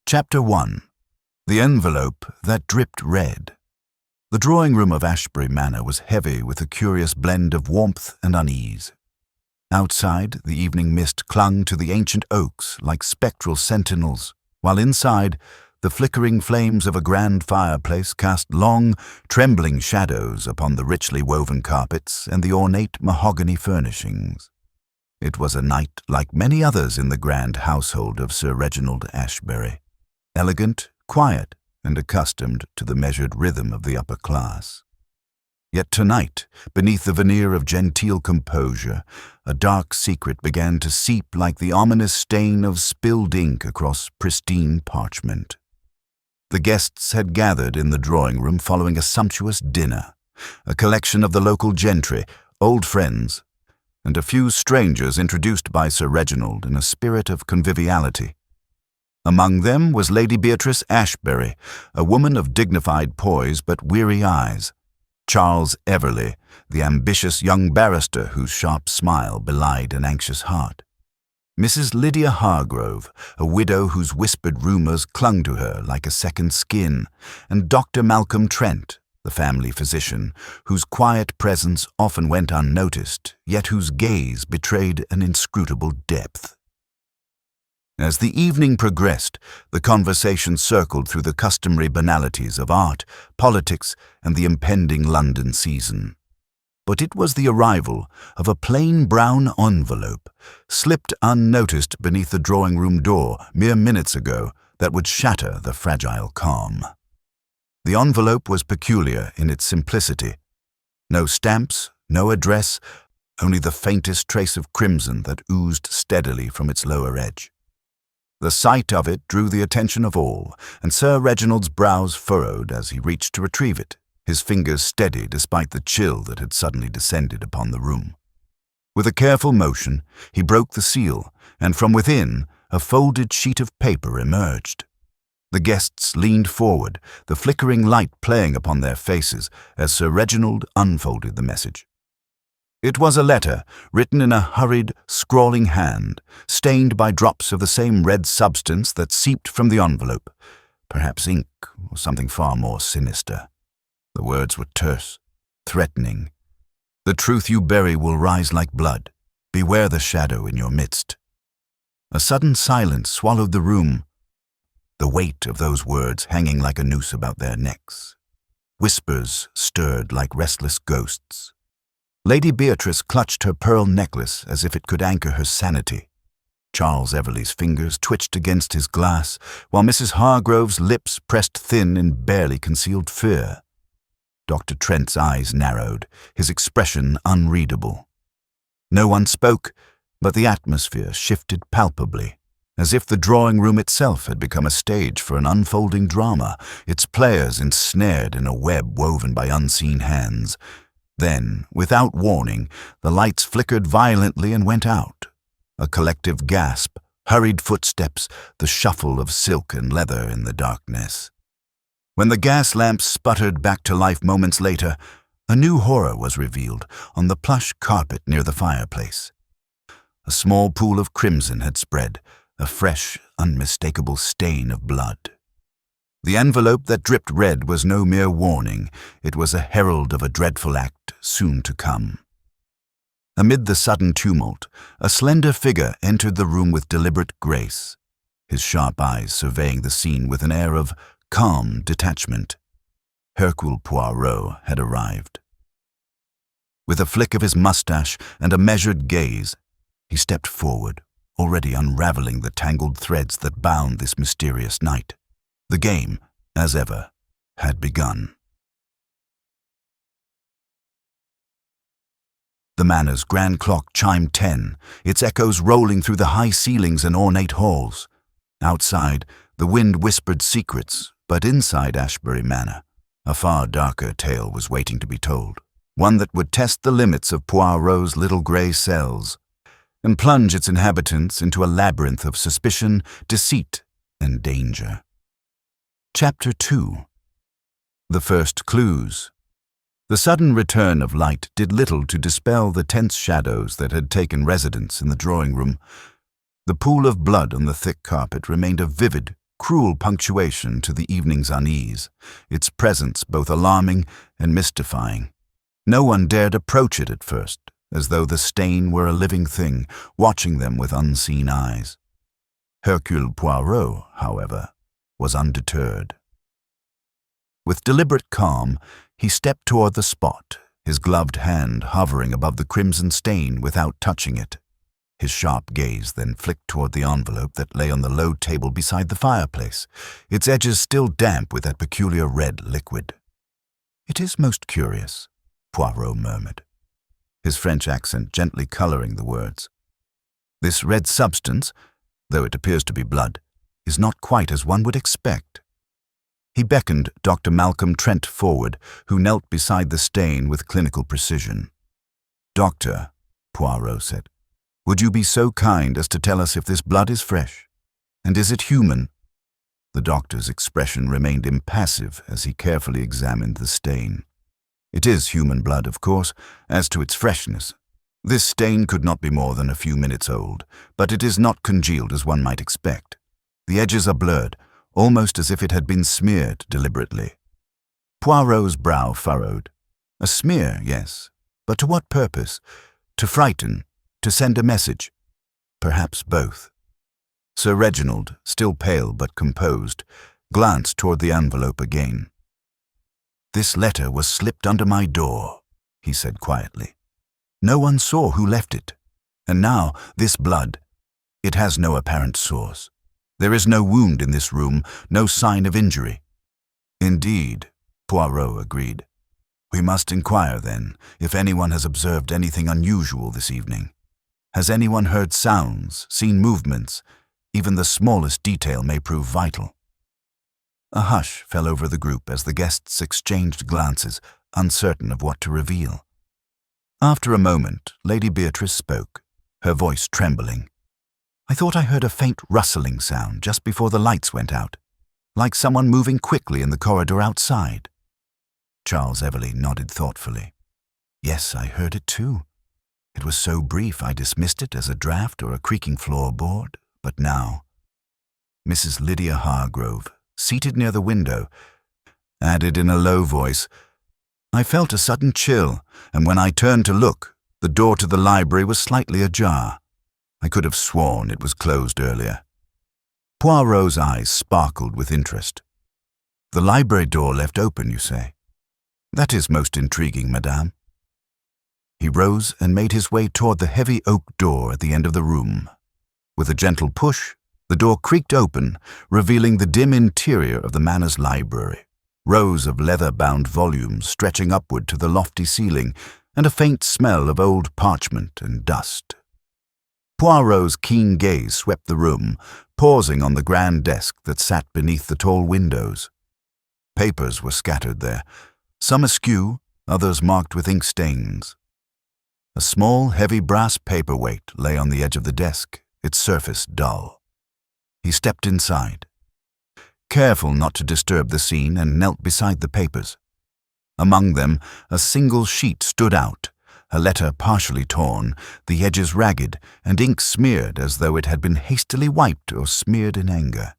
Chapter 1. The Envelope That Dripped Red. The drawing-room of Ashbury Manor was heavy with a curious blend of warmth and unease. Outside, the evening mist clung to the ancient oaks like spectral sentinels, while inside, the flickering flames of a grand fireplace cast long, trembling shadows upon the richly woven carpets and the ornate mahogany furnishings. It was a night like many others in the grand household of Sir Reginald Ashbury. Elegant, quiet, and accustomed to the measured rhythm of the upper class. Yet tonight, beneath the veneer of genteel composure, a dark secret began to seep like the ominous stain of spilled ink across pristine parchment. The guests had gathered in the drawing-room following a sumptuous dinner, a collection of the local gentry, old friends, and a few strangers introduced by Sir Reginald in a spirit of conviviality. Among them was Lady Beatrice Ashbury, a woman of dignified poise but weary eyes; Charles Everley, the ambitious young barrister whose sharp smile belied an anxious heart; Mrs. Lydia Hargrove, a widow whose whispered rumours clung to her like a second skin; and Dr. Malcolm Trent, the family physician, whose quiet presence often went unnoticed, yet whose gaze betrayed an inscrutable depth. As the evening progressed, the conversation circled through the customary banalities of art, politics, and the impending London season. But it was the arrival of a plain brown envelope, slipped unnoticed beneath the drawing-room door mere minutes ago, that would shatter the fragile calm. The envelope was peculiar in its simplicity. No stamps, no address, only the faintest trace of crimson that oozed steadily from its lower edge. The sight of it drew the attention of all, and Sir Reginald's brows furrowed as he reached to retrieve it, his fingers steady despite the chill that had suddenly descended upon the room. With a careful motion, he broke the seal, and from within, a folded sheet of paper emerged. The guests leaned forward, the flickering light playing upon their faces as Sir Reginald unfolded the message. It was a letter, written in a hurried, scrawling hand, stained by drops of the same red substance that seeped from the envelope, perhaps ink or something far more sinister. The words were terse, threatening. "The truth you bury will rise like blood. Beware the shadow in your midst." A sudden silence swallowed the room, the weight of those words hanging like a noose about their necks. Whispers stirred like restless ghosts. Lady Beatrice clutched her pearl necklace as if it could anchor her sanity. Charles Everley's fingers twitched against his glass, while Mrs. Hargrove's lips pressed thin in barely concealed fear. Dr. Trent's eyes narrowed, his expression unreadable. No one spoke, but the atmosphere shifted palpably, as if the drawing-room itself had become a stage for an unfolding drama, its players ensnared in a web woven by unseen hands. Then, without warning, the lights flickered violently and went out. A collective gasp, hurried footsteps, the shuffle of silk and leather in the darkness. When the gas lamps sputtered back to life moments later, a new horror was revealed on the plush carpet near the fireplace. A small pool of crimson had spread, a fresh, unmistakable stain of blood. The envelope that dripped red was no mere warning, it was a herald of a dreadful act soon to come. Amid the sudden tumult, a slender figure entered the room with deliberate grace, his sharp eyes surveying the scene with an air of calm detachment. Hercule Poirot had arrived. With a flick of his mustache and a measured gaze, he stepped forward, already unraveling the tangled threads that bound this mysterious night. The game, as ever, had begun. The manor's grand clock chimed 10, its echoes rolling through the high ceilings and ornate halls. Outside, the wind whispered secrets, but inside Ashbury Manor, a far darker tale was waiting to be told, one that would test the limits of Poirot's little grey cells, and plunge its inhabitants into a labyrinth of suspicion, deceit, and danger. Chapter 2. The First Clues. The sudden return of light did little to dispel the tense shadows that had taken residence in the drawing-room. The pool of blood on the thick carpet remained a vivid, cruel punctuation to the evening's unease, its presence both alarming and mystifying. No one dared approach it at first, as though the stain were a living thing, watching them with unseen eyes. Hercule Poirot, however, was undeterred. With deliberate calm, he stepped toward the spot, his gloved hand hovering above the crimson stain without touching it. His sharp gaze then flicked toward the envelope that lay on the low table beside the fireplace, its edges still damp with that peculiar red liquid. "It is most curious," Poirot murmured, his French accent gently coloring the words. "This red substance, though it appears to be blood, is not quite as one would expect." He beckoned Dr. Malcolm Trent forward, who knelt beside the stain with clinical precision. "Doctor," Poirot said, "would you be so kind as to tell us if this blood is fresh? And is it human?" The doctor's expression remained impassive as he carefully examined the stain. "It is human blood, of course. As to its freshness, this stain could not be more than a few minutes old, but it is not congealed as one might expect. The edges are blurred, almost as if it had been smeared deliberately." Poirot's brow furrowed. "A smear, yes. But to what purpose? To frighten? To send a message? Perhaps both." Sir Reginald, still pale but composed, glanced toward the envelope again. "This letter was slipped under my door," he said quietly. "No one saw who left it. And now, this blood. It has no apparent source. There is no wound in this room, no sign of injury." "Indeed," Poirot agreed. "We must inquire, then, if anyone has observed anything unusual this evening. Has anyone heard sounds, seen movements? Even the smallest detail may prove vital." A hush fell over the group as the guests exchanged glances, uncertain of what to reveal. After a moment, Lady Beatrice spoke, her voice trembling. "I thought I heard a faint rustling sound just before the lights went out, like someone moving quickly in the corridor outside." Charles Everleigh nodded thoughtfully. "Yes, I heard it too. It was so brief I dismissed it as a draught or a creaking floorboard, but now—" Mrs. Lydia Hargrove, seated near the window, added in a low voice, "I felt a sudden chill, and when I turned to look, the door to the library was slightly ajar. I could have sworn it was closed earlier." Poirot's eyes sparkled with interest. "The library door left open, you say? That is most intriguing, madame." He rose and made his way toward the heavy oak door at the end of the room. With a gentle push, the door creaked open, revealing the dim interior of the manor's library, rows of leather-bound volumes stretching upward to the lofty ceiling, and a faint smell of old parchment and dust. Poirot's keen gaze swept the room, pausing on the grand desk that sat beneath the tall windows. Papers were scattered there, some askew, others marked with ink stains. A small, heavy brass paperweight lay on the edge of the desk, its surface dull. He stepped inside, careful not to disturb the scene, and knelt beside the papers. Among them, a single sheet stood out, a letter partially torn, the edges ragged, and ink smeared as though it had been hastily wiped or smeared in anger.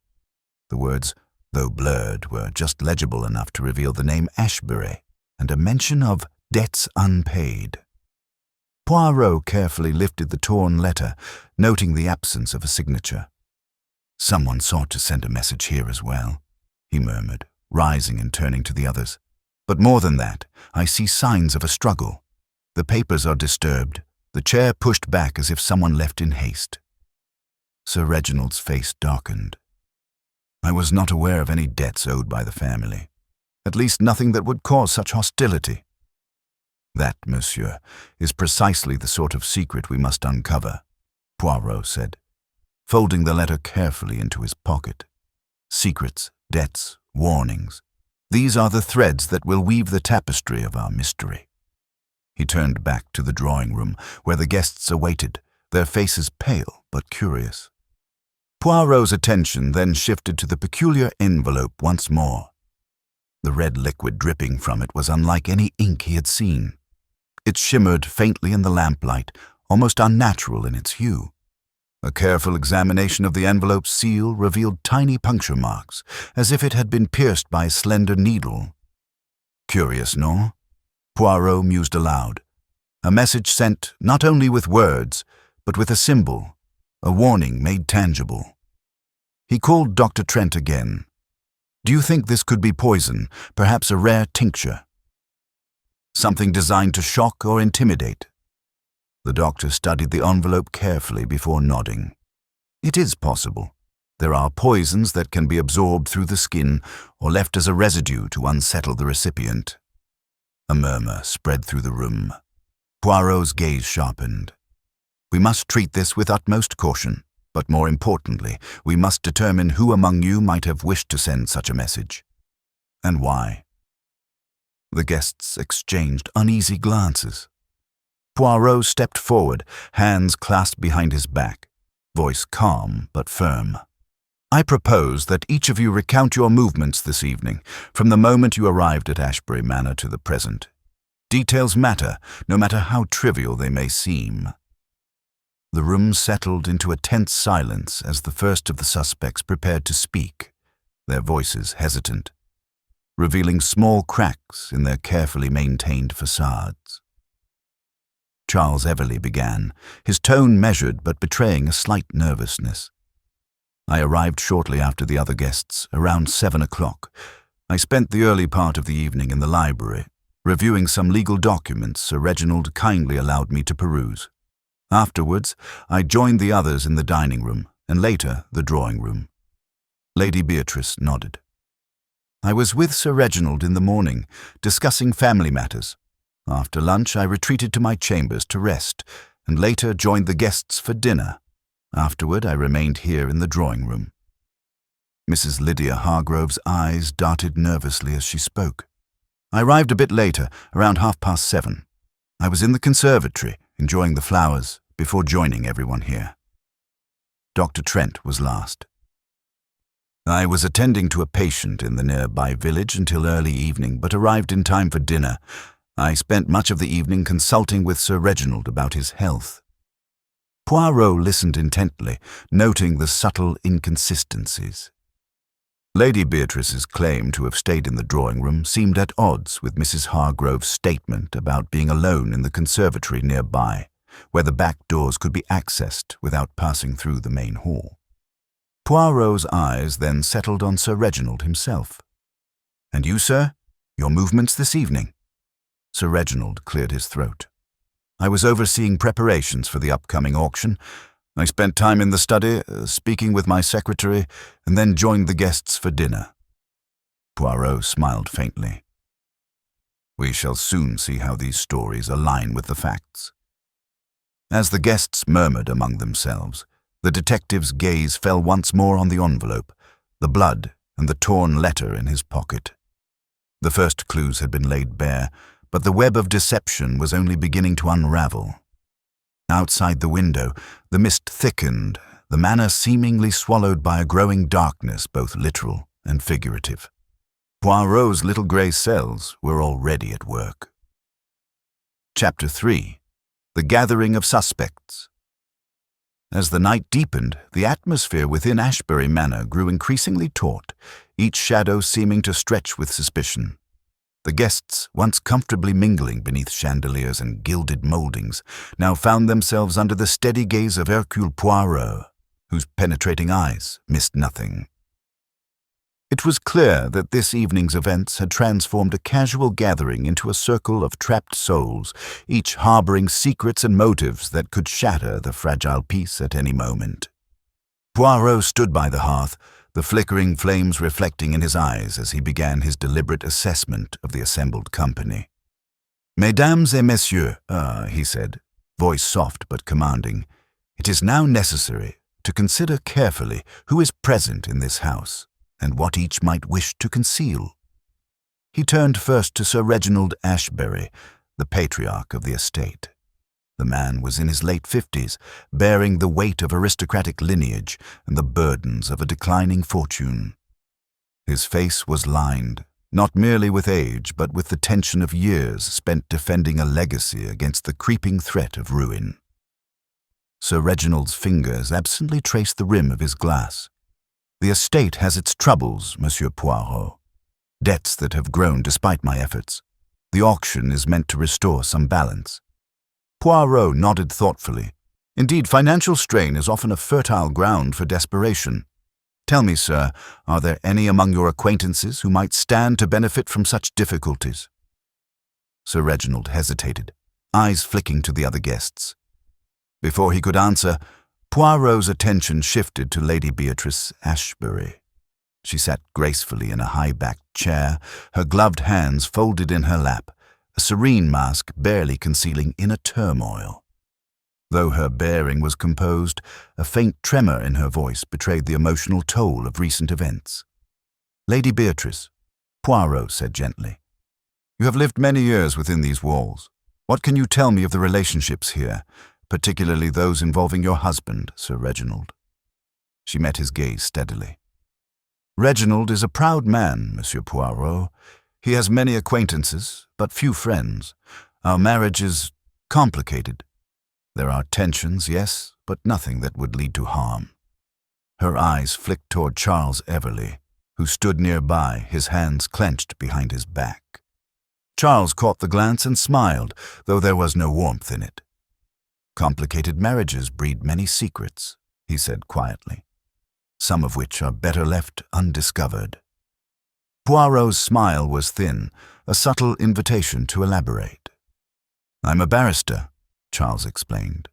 The words, though blurred, were just legible enough to reveal the name Ashbury and a mention of debts unpaid. Poirot carefully lifted the torn letter, noting the absence of a signature. "Someone sought to send a message here as well," he murmured, rising and turning to the others. "But more than that, I see signs of a struggle. The papers are disturbed, the chair pushed back as if someone left in haste." Sir Reginald's face darkened. "I was not aware of any debts owed by the family. At least nothing that would cause such hostility." "That, monsieur, is precisely the sort of secret we must uncover," Poirot said, folding the letter carefully into his pocket. "Secrets, debts, warnings. These are the threads that will weave the tapestry of our mystery." He turned back to the drawing room, where the guests awaited, their faces pale but curious. Poirot's attention then shifted to the peculiar envelope once more. The red liquid dripping from it was unlike any ink he had seen. It shimmered faintly in the lamplight, almost unnatural in its hue. A careful examination of the envelope's seal revealed tiny puncture marks, as if it had been pierced by a slender needle. Curious, no? Poirot mused aloud. A message sent not only with words, but with a symbol, a warning made tangible. He called Dr. Trent again. "Do you think this could be poison, perhaps a rare tincture? Something designed to shock or intimidate?" The doctor studied the envelope carefully before nodding. "It is possible. There are poisons that can be absorbed through the skin or left as a residue to unsettle the recipient." A murmur spread through the room. Poirot's gaze sharpened. "We must treat this with utmost caution, but more importantly, we must determine who among you might have wished to send such a message, and why." The guests exchanged uneasy glances. Poirot stepped forward, hands clasped behind his back, voice calm but firm. "I propose that each of you recount your movements this evening, from the moment you arrived at Ashbury Manor to the present. Details matter, no matter how trivial they may seem." The room settled into a tense silence as the first of the suspects prepared to speak, their voices hesitant, revealing small cracks in their carefully maintained facades. Charles Everley began, his tone measured but betraying a slight nervousness. "I arrived shortly after the other guests, around 7 o'clock. I spent the early part of the evening in the library, reviewing some legal documents Sir Reginald kindly allowed me to peruse. Afterwards, I joined the others in the dining room, and later the drawing room." Lady Beatrice nodded. "I was with Sir Reginald in the morning, discussing family matters. After lunch, I retreated to my chambers to rest, and later joined the guests for dinner. Afterward, I remained here in the drawing room." Mrs. Lydia Hargrove's eyes darted nervously as she spoke. "I arrived a bit later, around 7:30. I was in the conservatory, enjoying the flowers, before joining everyone here." Dr. Trent was last. "I was attending to a patient in the nearby village until early evening, but arrived in time for dinner. I spent much of the evening consulting with Sir Reginald about his health." Poirot listened intently, noting the subtle inconsistencies. Lady Beatrice's claim to have stayed in the drawing room seemed at odds with Mrs. Hargrove's statement about being alone in the conservatory nearby, where the back doors could be accessed without passing through the main hall. Poirot's eyes then settled on Sir Reginald himself. "And you, sir? Your movements this evening?" Sir Reginald cleared his throat. "I was overseeing preparations for the upcoming auction. I spent time in the study, speaking with my secretary, and then joined the guests for dinner." Poirot smiled faintly. "We shall soon see how these stories align with the facts." As the guests murmured among themselves, the detective's gaze fell once more on the envelope, the blood, and the torn letter in his pocket. The first clues had been laid bare, but the web of deception was only beginning to unravel. Outside the window, the mist thickened, the manor seemingly swallowed by a growing darkness, both literal and figurative. Poirot's little grey cells were already at work. Chapter 3. The Gathering of Suspects. As the night deepened, the atmosphere within Ashbury Manor grew increasingly taut, each shadow seeming to stretch with suspicion. The guests, once comfortably mingling beneath chandeliers and gilded mouldings, now found themselves under the steady gaze of Hercule Poirot, whose penetrating eyes missed nothing. It was clear that this evening's events had transformed a casual gathering into a circle of trapped souls, each harboring secrets and motives that could shatter the fragile peace at any moment. Poirot stood by the hearth, the flickering flames reflecting in his eyes as he began his deliberate assessment of the assembled company. "Mesdames et messieurs," he said, voice soft but commanding, "it is now necessary to consider carefully who is present in this house, and what each might wish to conceal." He turned first to Sir Reginald Ashbury, the patriarch of the estate. The man was in his late 50s, bearing the weight of aristocratic lineage and the burdens of a declining fortune. His face was lined, not merely with age, but with the tension of years spent defending a legacy against the creeping threat of ruin. Sir Reginald's fingers absently traced the rim of his glass. "The estate has its troubles, Monsieur Poirot. Debts that have grown despite my efforts. The auction is meant to restore some balance." Poirot nodded thoughtfully. "Indeed, financial strain is often a fertile ground for desperation. Tell me, sir, are there any among your acquaintances who might stand to benefit from such difficulties?" Sir Reginald hesitated, eyes flicking to the other guests. Before he could answer, Poirot's attention shifted to Lady Beatrice Ashbury. She sat gracefully in a high-backed chair, her gloved hands folded in her lap, a serene mask barely concealing inner turmoil. Though her bearing was composed, a faint tremor in her voice betrayed the emotional toll of recent events. "Lady Beatrice," Poirot said gently, "you have lived many years within these walls. What can you tell me of the relationships here, particularly those involving your husband, Sir Reginald?" She met his gaze steadily. "Reginald is a proud man, Monsieur Poirot. He has many acquaintances, but few friends. Our marriage is complicated. There are tensions, yes, but nothing that would lead to harm." Her eyes flicked toward Charles Everley, who stood nearby, his hands clenched behind his back. Charles caught the glance and smiled, though there was no warmth in it. "Complicated marriages breed many secrets," he said quietly, "some of which are better left undiscovered." Poirot's smile was thin, a subtle invitation to elaborate. "I'm a barrister," Charles explained,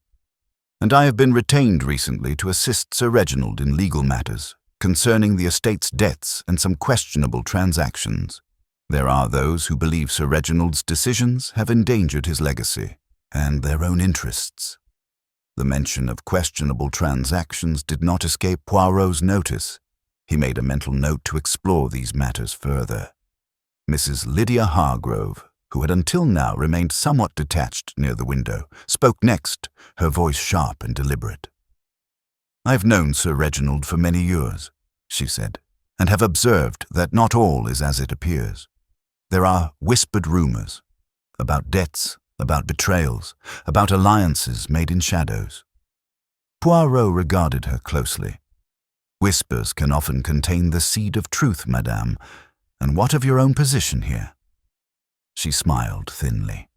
"and I have been retained recently to assist Sir Reginald in legal matters concerning the estate's debts and some questionable transactions. There are those who believe Sir Reginald's decisions have endangered his legacy and their own interests." The mention of questionable transactions did not escape Poirot's notice. He made a mental note to explore these matters further. Mrs. Lydia Hargrove, who had until now remained somewhat detached near the window, spoke next, her voice sharp and deliberate. "I have known Sir Reginald for many years," she said, "and have observed that not all is as it appears. There are whispered rumors about debts, about betrayals, about alliances made in shadows." Poirot regarded her closely. "Whispers can often contain the seed of truth, madame. And what of your own position here?" She smiled thinly.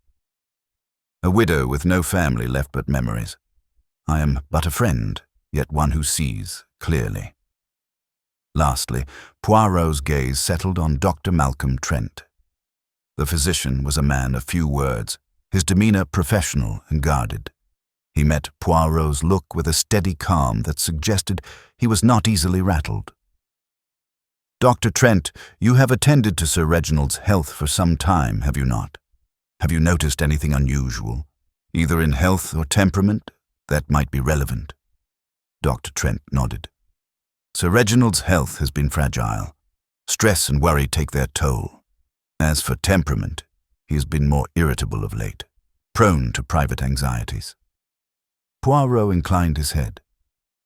"A widow with no family left but memories. I am but a friend, yet one who sees clearly." Lastly, Poirot's gaze settled on Dr. Malcolm Trent. The physician was a man of few words, his demeanor professional and guarded. He met Poirot's look with a steady calm that suggested he was not easily rattled. "Dr. Trent, you have attended to Sir Reginald's health for some time, have you not? Have you noticed anything unusual, either in health or temperament, that might be relevant?" Dr. Trent nodded. "Sir Reginald's health has been fragile. Stress and worry take their toll. As for temperament, he has been more irritable of late, prone to private anxieties." Poirot inclined his head.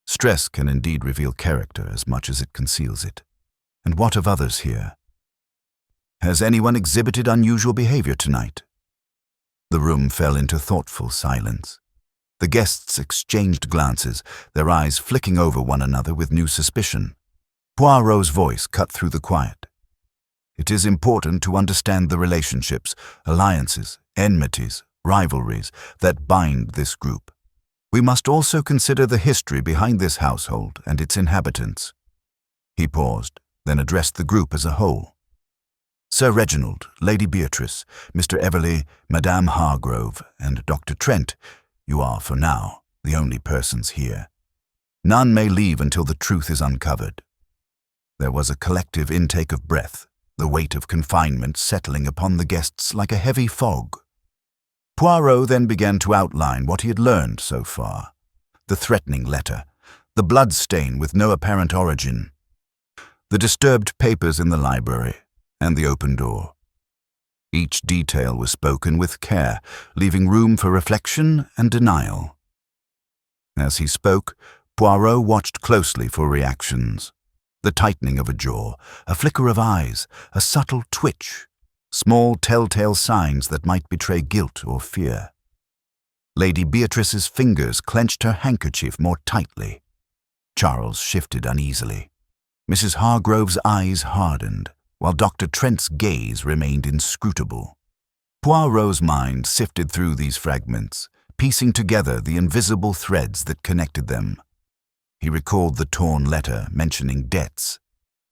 Stress can indeed reveal character as much as it conceals it. And what of others here? "Has anyone exhibited unusual behavior tonight?" The room fell into thoughtful silence. The guests exchanged glances, their eyes flicking over one another with new suspicion. Poirot's voice cut through the quiet. "It is important to understand the relationships, alliances, enmities, rivalries that bind this group. We must also consider the history behind this household and its inhabitants." He paused, then addressed the group as a whole. "Sir Reginald, Lady Beatrice, Mr. Everley, Madame Hargrove, and Dr. Trent, you are, for now, the only persons here. None may leave until the truth is uncovered." There was a collective intake of breath, the weight of confinement settling upon the guests like a heavy fog. Poirot then began to outline what he had learned so far. The threatening letter, the blood stain with no apparent origin, the disturbed papers in the library, and the open door. Each detail was spoken with care, leaving room for reflection and denial. As he spoke, Poirot watched closely for reactions. The tightening of a jaw, a flicker of eyes, a subtle twitch, small telltale signs that might betray guilt or fear. Lady Beatrice's fingers clenched her handkerchief more tightly. Charles shifted uneasily. Mrs. Hargrove's eyes hardened, while Dr. Trent's gaze remained inscrutable. Poirot's mind sifted through these fragments, piecing together the invisible threads that connected them. He recalled the torn letter mentioning debts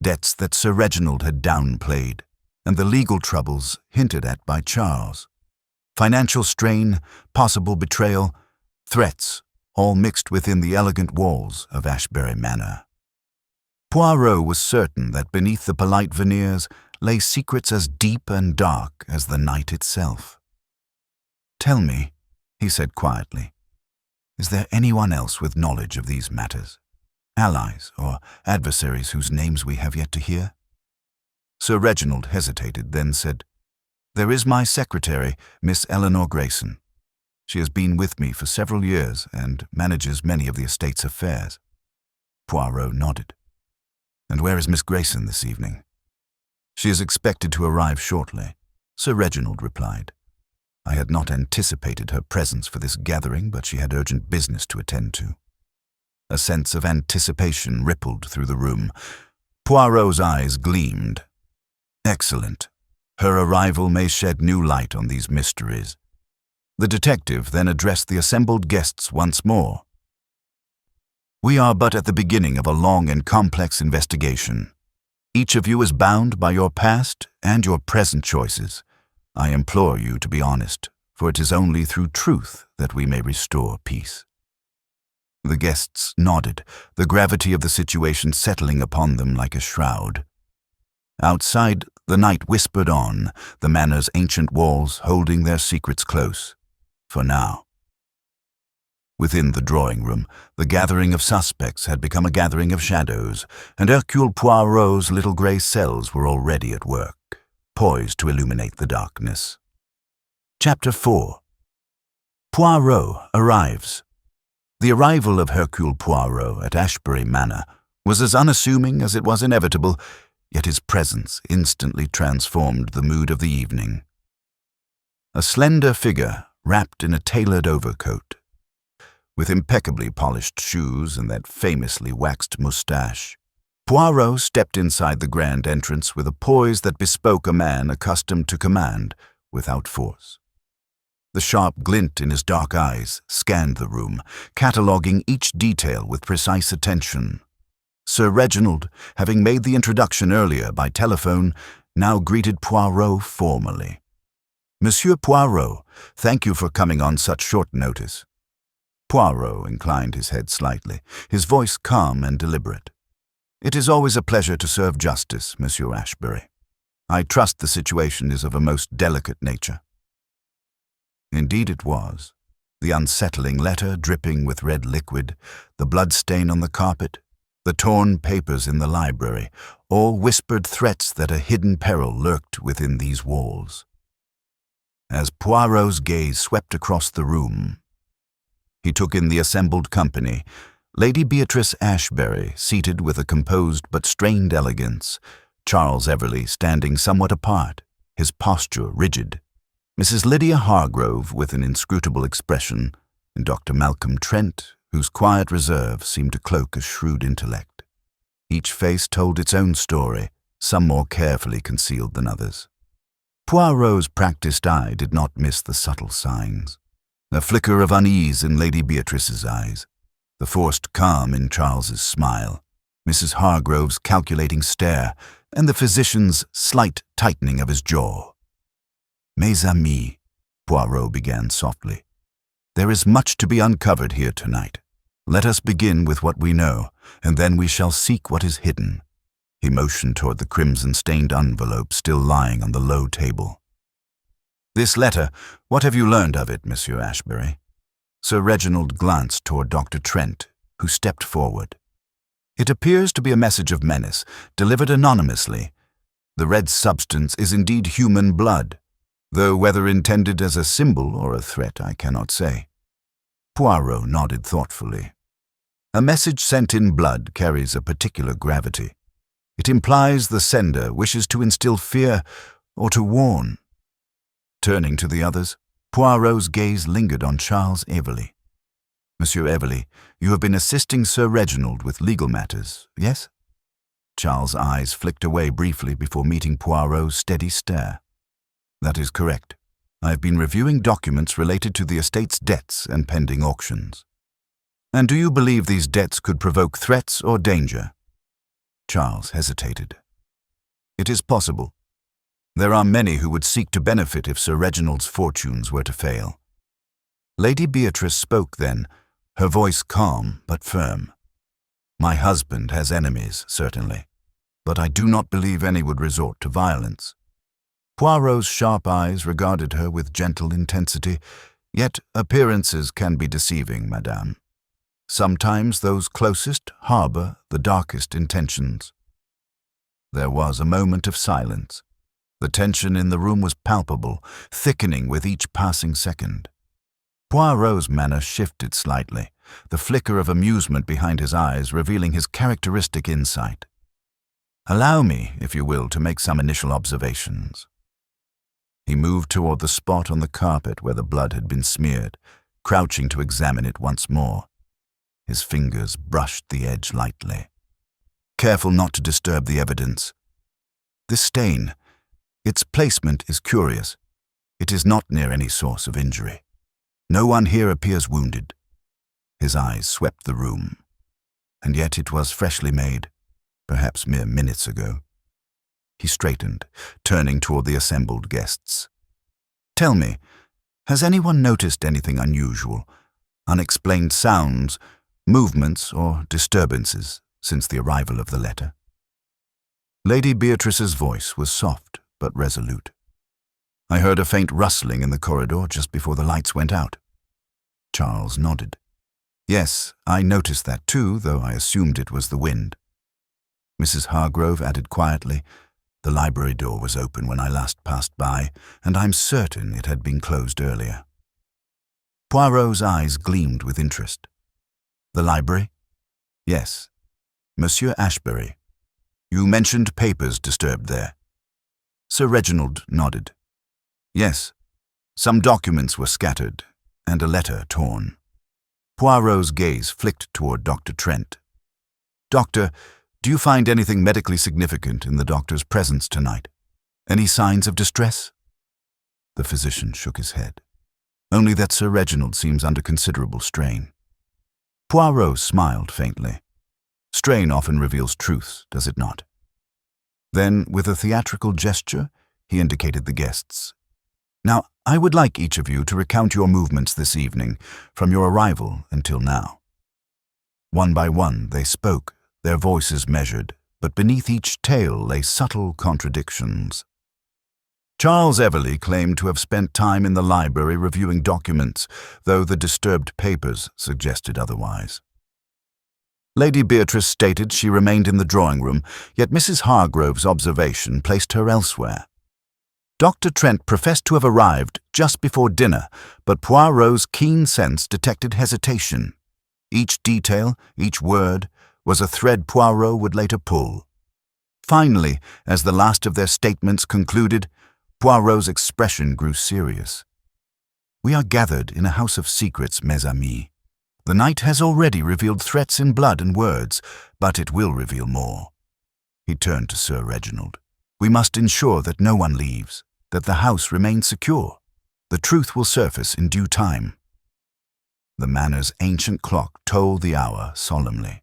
that Sir Reginald had downplayed, and the legal troubles hinted at by Charles. Financial strain, possible betrayal, threats, all mixed within the elegant walls of Ashbury Manor. Poirot was certain that beneath the polite veneers lay secrets as deep and dark as the night itself. "Tell me," he said quietly, "is there anyone else with knowledge of these matters? Allies or adversaries whose names we have yet to hear?" Sir Reginald hesitated, then said, "There is my secretary, Miss Eleanor Grayson. She has been with me for several years and manages many of the estate's affairs." Poirot nodded. "And where is Miss Grayson this evening?" "She is expected to arrive shortly," Sir Reginald replied. "I had not anticipated her presence for this gathering, but she had urgent business to attend to." A sense of anticipation rippled through the room. Poirot's eyes gleamed. "Excellent. Her arrival may shed new light on these mysteries." The detective then addressed the assembled guests once more. "We are but at the beginning of a long and complex investigation. Each of you is bound by your past and your present choices. I implore you to be honest, for it is only through truth that we may restore peace." The guests nodded, the gravity of the situation settling upon them like a shroud. Outside, the night whispered on, the manor's ancient walls holding their secrets close, for now. Within the drawing room, the gathering of suspects had become a gathering of shadows, and Hercule Poirot's little grey cells were already at work, poised to illuminate the darkness. Chapter 4. Poirot arrives. The arrival of Hercule Poirot at Ashbury Manor was as unassuming as it was inevitable, yet his presence instantly transformed the mood of the evening. A slender figure wrapped in a tailored overcoat, with impeccably polished shoes and that famously waxed moustache, Poirot stepped inside the grand entrance with a poise that bespoke a man accustomed to command without force. The sharp glint in his dark eyes scanned the room, cataloguing each detail with precise attention. Sir Reginald, having made the introduction earlier by telephone, now greeted Poirot formally. "Monsieur Poirot, thank you for coming on such short notice." Poirot inclined his head slightly, his voice calm and deliberate. "It is always a pleasure to serve justice, Monsieur Ashbury. I trust the situation is of a most delicate nature." Indeed it was. The unsettling letter dripping with red liquid, the bloodstain on the carpet, the torn papers in the library, all whispered threats that a hidden peril lurked within these walls. As Poirot's gaze swept across the room, he took in the assembled company, Lady Beatrice Ashbury seated with a composed but strained elegance, Charles Everleigh standing somewhat apart, his posture rigid, Mrs. Lydia Hargrove with an inscrutable expression, and Dr. Malcolm Trent, whose quiet reserve seemed to cloak a shrewd intellect. Each face told its own story, some more carefully concealed than others. Poirot's practiced eye did not miss the subtle signs. A flicker of unease in Lady Beatrice's eyes, the forced calm in Charles's smile, Mrs. Hargrove's calculating stare, and the physician's slight tightening of his jaw. "Mes amis," Poirot began softly, "there is much to be uncovered here tonight. Let us begin with what we know, and then we shall seek what is hidden." He motioned toward the crimson-stained envelope still lying on the low table. "This letter, what have you learned of it, Monsieur Ashbury?" Sir Reginald glanced toward Dr. Trent, who stepped forward. "It appears to be a message of menace, delivered anonymously. The red substance is indeed human blood, though whether intended as a symbol or a threat I cannot say." Poirot nodded thoughtfully. "A message sent in blood carries a particular gravity. It implies the sender wishes to instill fear or to warn." Turning to the others, Poirot's gaze lingered on Charles Everley. Monsieur Everley, you have been assisting Sir Reginald with legal matters, yes? Charles' eyes flicked away briefly before meeting Poirot's steady stare. That is correct. I have been reviewing documents related to the estate's debts and pending auctions. And do you believe these debts could provoke threats or danger? Charles hesitated. It is possible. There are many who would seek to benefit if Sir Reginald's fortunes were to fail. Lady Beatrice spoke then, her voice calm but firm. My husband has enemies, certainly, but I do not believe any would resort to violence. Poirot's sharp eyes regarded her with gentle intensity, yet appearances can be deceiving, madame. Sometimes those closest harbor the darkest intentions. There was a moment of silence. The tension in the room was palpable, thickening with each passing second. Poirot's manner shifted slightly, the flicker of amusement behind his eyes revealing his characteristic insight. Allow me, if you will, to make some initial observations. He moved toward the spot on the carpet where the blood had been smeared, crouching to examine it once more. His fingers brushed the edge lightly. Careful not to disturb the evidence. This stain, its placement is curious. It is not near any source of injury. No one here appears wounded. His eyes swept the room. And yet it was freshly made, perhaps mere minutes ago. He straightened, turning toward the assembled guests. Tell me, has anyone noticed anything unusual, unexplained sounds, movements or disturbances since the arrival of the letter? Lady Beatrice's voice was soft but resolute. I heard a faint rustling in the corridor just before the lights went out. Charles nodded. Yes, I noticed that too, though I assumed it was the wind. Mrs. Hargrove added quietly, the library door was open when I last passed by, and I'm certain it had been closed earlier. Poirot's eyes gleamed with interest. The library? Yes. Monsieur Ashbury. You mentioned papers disturbed there. Sir Reginald nodded. Yes, some documents were scattered, and a letter torn. Poirot's gaze flicked toward Dr. Trent. Doctor, do you find anything medically significant in the doctor's presence tonight? Any signs of distress? The physician shook his head. Only that Sir Reginald seems under considerable strain. Poirot smiled faintly. Strain often reveals truths, does it not? Then, with a theatrical gesture, he indicated the guests. Now, I would like each of you to recount your movements this evening, from your arrival until now. One by one they spoke, their voices measured, but beneath each tale lay subtle contradictions. Charles Everley claimed to have spent time in the library reviewing documents, though the disturbed papers suggested otherwise. Lady Beatrice stated she remained in the drawing-room, yet Mrs. Hargrove's observation placed her elsewhere. Dr. Trent professed to have arrived just before dinner, but Poirot's keen sense detected hesitation. Each detail, each word, was a thread Poirot would later pull. Finally, as the last of their statements concluded, Poirot's expression grew serious. We are gathered in a house of secrets, mes amis. The night has already revealed threats in blood and words, but it will reveal more. He turned to Sir Reginald. We must ensure that no one leaves, that the house remains secure. The truth will surface in due time. The manor's ancient clock tolled the hour solemnly.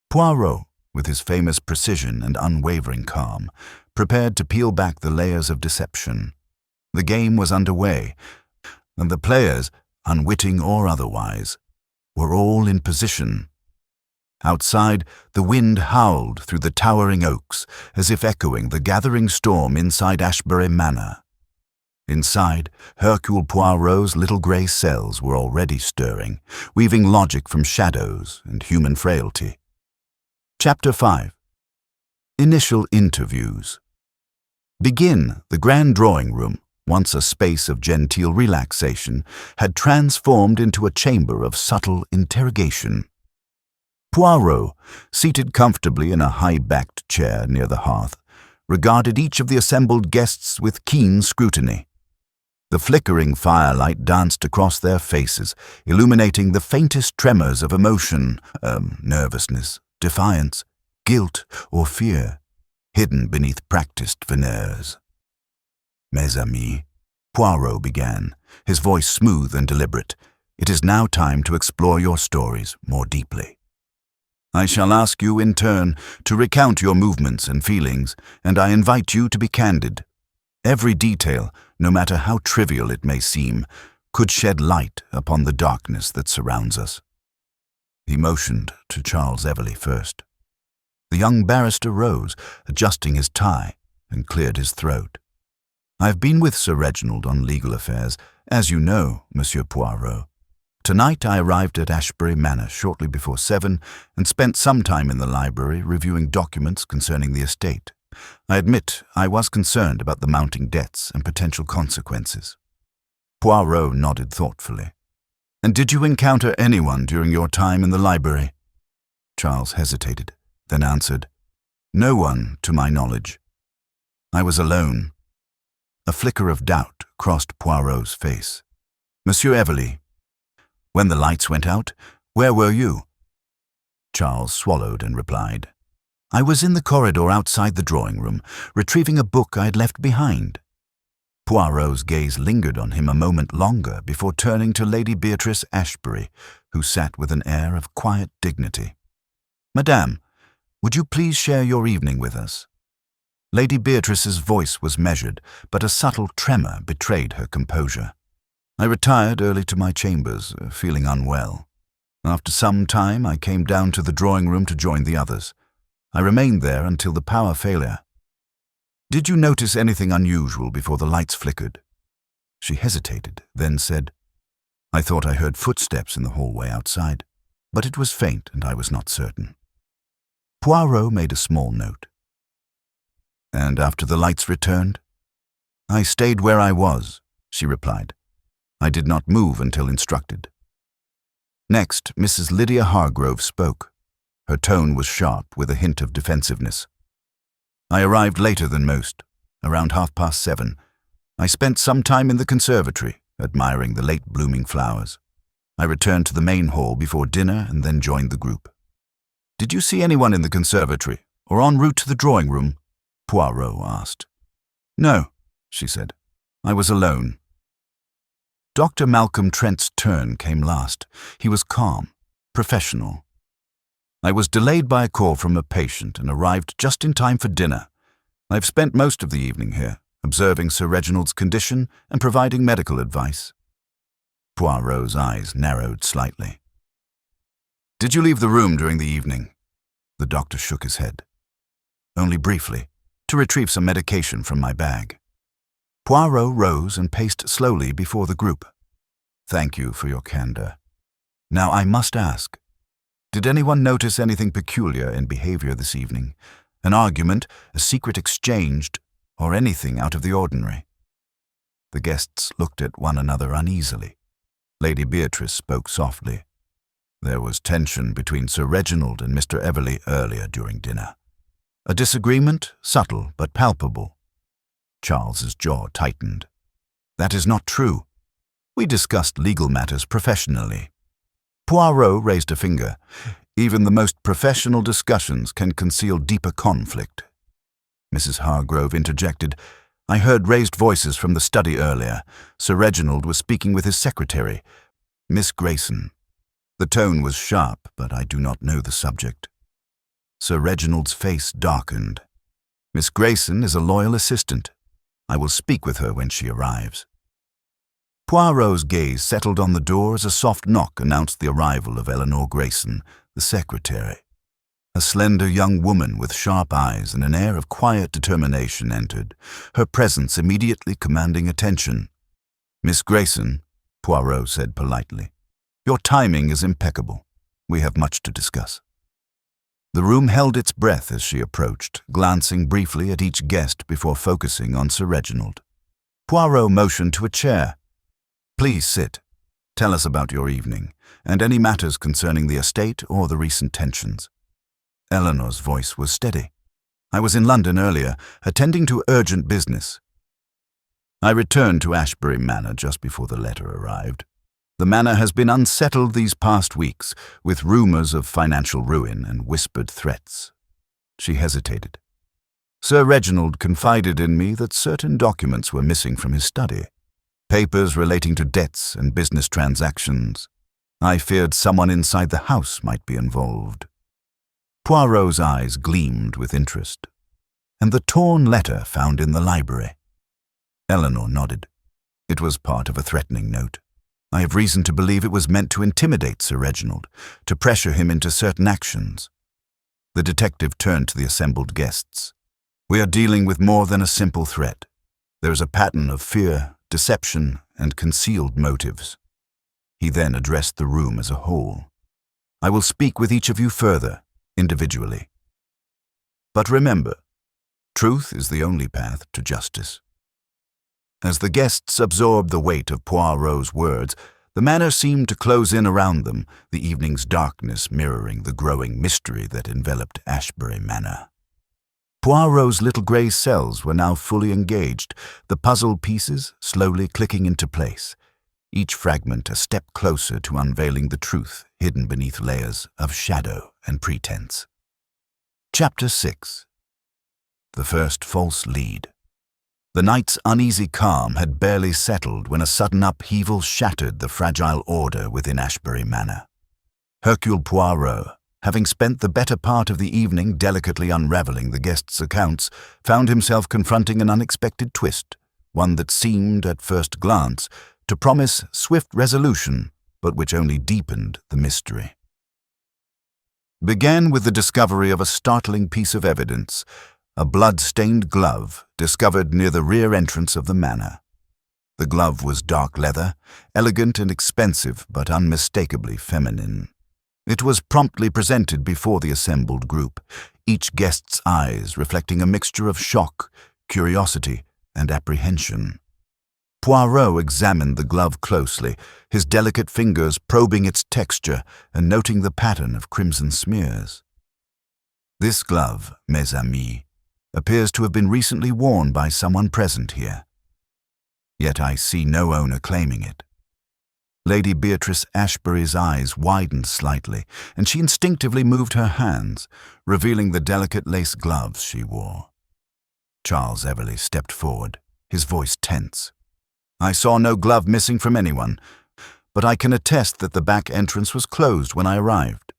Poirot, with his famous precision and unwavering calm, prepared to peel back the layers of deception. The game was underway, and the players, unwitting or otherwise, were all in position. Outside, the wind howled through the towering oaks, as if echoing the gathering storm inside Ashbury Manor. Inside, Hercule Poirot's little grey cells were already stirring, weaving logic from shadows and human frailty. Chapter 5. Initial Interviews. Begin, the grand drawing-room, once a space of genteel relaxation, had transformed into a chamber of subtle interrogation. Poirot, seated comfortably in a high-backed chair near the hearth, regarded each of the assembled guests with keen scrutiny. The flickering firelight danced across their faces, illuminating the faintest tremors of emotion, nervousness, defiance, guilt, or fear, hidden beneath practiced veneers. "Mes amis," Poirot began, his voice smooth and deliberate, "it is now time to explore your stories more deeply. I shall ask you in turn to recount your movements and feelings, and I invite you to be candid. Every detail, no matter how trivial it may seem, could shed light upon the darkness that surrounds us." He motioned to Charles Everley first. The young barrister rose, adjusting his tie, and cleared his throat. "I have been with Sir Reginald on legal affairs, as you know, Monsieur Poirot. Tonight I arrived at Ashbury Manor shortly before 7 and spent some time in the library reviewing documents concerning the estate. I admit I was concerned about the mounting debts and potential consequences." Poirot nodded thoughtfully. "And did you encounter anyone during your time in the library?" Charles hesitated, then answered, "No one, to my knowledge. I was alone." A flicker of doubt crossed Poirot's face. "Monsieur Everley, when the lights went out, where were you?" Charles swallowed and replied, "I was in the corridor outside the drawing-room, retrieving a book I had left behind." Poirot's gaze lingered on him a moment longer before turning to Lady Beatrice Ashbury, who sat with an air of quiet dignity. "Madame, would you please share your evening with us?" Lady Beatrice's voice was measured, but a subtle tremor betrayed her composure. "I retired early to my chambers, feeling unwell. After some time, I came down to the drawing-room to join the others. I remained there until the power failure." "Did you notice anything unusual before the lights flickered?" She hesitated, then said, "I thought I heard footsteps in the hallway outside, but it was faint and I was not certain." Poirot made a small note. "And after the lights returned?" "I stayed where I was," she replied. "I did not move until instructed." Next, Mrs. Lydia Hargrove spoke. Her tone was sharp, with a hint of defensiveness. "I arrived later than most, around 7:30. I spent some time in the conservatory, admiring the late-blooming flowers. I returned to the main hall before dinner and then joined the group." "Did you see anyone in the conservatory, or en route to the drawing-room?" Poirot asked. "No," she said. "I was alone." Dr. Malcolm Trent's turn came last. He was calm, professional. "I was delayed by a call from a patient and arrived just in time for dinner. I've spent most of the evening here, observing Sir Reginald's condition and providing medical advice." Poirot's eyes narrowed slightly. "Did you leave the room during the evening?" The doctor shook his head. "Only briefly, to retrieve some medication from my bag." Poirot rose and paced slowly before the group. "Thank you for your candor. Now I must ask, did anyone notice anything peculiar in behavior this evening? An argument, a secret exchanged, or anything out of the ordinary?" The guests looked at one another uneasily. Lady Beatrice spoke softly. "There was tension between Sir Reginald and Mr. Everley earlier during dinner. A disagreement, subtle but palpable." Charles's jaw tightened. "That is not true. We discussed legal matters professionally." Poirot raised a finger. "Even the most professional discussions can conceal deeper conflict." Mrs. Hargrove interjected, "I heard raised voices from the study earlier. Sir Reginald was speaking with his secretary, Miss Grayson. The tone was sharp, but I do not know the subject." Sir Reginald's face darkened. "Miss Grayson is a loyal assistant. I will speak with her when she arrives." Poirot's gaze settled on the door as a soft knock announced the arrival of Eleanor Grayson, the secretary. A slender young woman with sharp eyes and an air of quiet determination entered, her presence immediately commanding attention. "Miss Grayson," Poirot said politely, "your timing is impeccable. We have much to discuss." The room held its breath as she approached, glancing briefly at each guest before focusing on Sir Reginald. Poirot motioned to a chair. "Please sit. Tell us about your evening, and any matters concerning the estate or the recent tensions." Eleanor's voice was steady. "I was in London earlier, attending to urgent business." I returned to Ashbury Manor just before the letter arrived. The manor has been unsettled these past weeks, with rumours of financial ruin and whispered threats. She hesitated. Sir Reginald confided in me that certain documents were missing from his study, papers relating to debts and business transactions. I feared someone inside the house might be involved. Poirot's eyes gleamed with interest. And the torn letter found in the library? Eleanor nodded. It was part of a threatening note. I have reason to believe it was meant to intimidate Sir Reginald, to pressure him into certain actions. The detective turned to the assembled guests. We are dealing with more than a simple threat. There is a pattern of fear, deception, and concealed motives. He then addressed the room as a whole. I will speak with each of you further, individually. But remember, truth is the only path to justice. As the guests absorbed the weight of Poirot's words, the manor seemed to close in around them, the evening's darkness mirroring the growing mystery that enveloped Ashbury Manor. Poirot's little grey cells were now fully engaged, the puzzle pieces slowly clicking into place, each fragment a step closer to unveiling the truth hidden beneath layers of shadow and pretense. Chapter 6. The First False Lead. The night's uneasy calm had barely settled when a sudden upheaval shattered the fragile order within Ashbury Manor. Hercule Poirot, having spent the better part of the evening delicately unravelling the guests' accounts, found himself confronting an unexpected twist, one that seemed, at first glance, to promise swift resolution, but which only deepened the mystery. Began with the discovery of a startling piece of evidence, a blood-stained glove discovered near the rear entrance of the manor. The glove was dark leather, elegant and expensive, but unmistakably feminine. It was promptly presented before the assembled group, each guest's eyes reflecting a mixture of shock, curiosity, and apprehension. Poirot examined the glove closely, his delicate fingers probing its texture and noting the pattern of crimson smears. This glove, mes amis, appears to have been recently worn by someone present here. Yet I see no owner claiming it. Lady Beatrice Ashbury's eyes widened slightly, and she instinctively moved her hands, revealing the delicate lace gloves she wore. Charles Everleigh stepped forward, his voice tense. I saw no glove missing from anyone, but I can attest that the back entrance was closed when I arrived.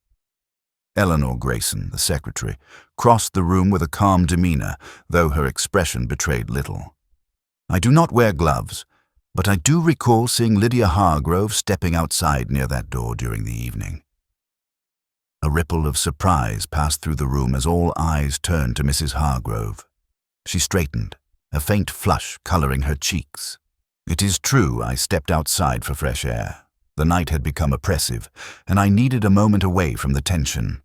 Eleanor Grayson, the secretary, crossed the room with a calm demeanour, though her expression betrayed little. I do not wear gloves, but I do recall seeing Lydia Hargrove stepping outside near that door during the evening. A ripple of surprise passed through the room as all eyes turned to Mrs. Hargrove. She straightened, a faint flush colouring her cheeks. It is true I stepped outside for fresh air. The night had become oppressive, and I needed a moment away from the tension.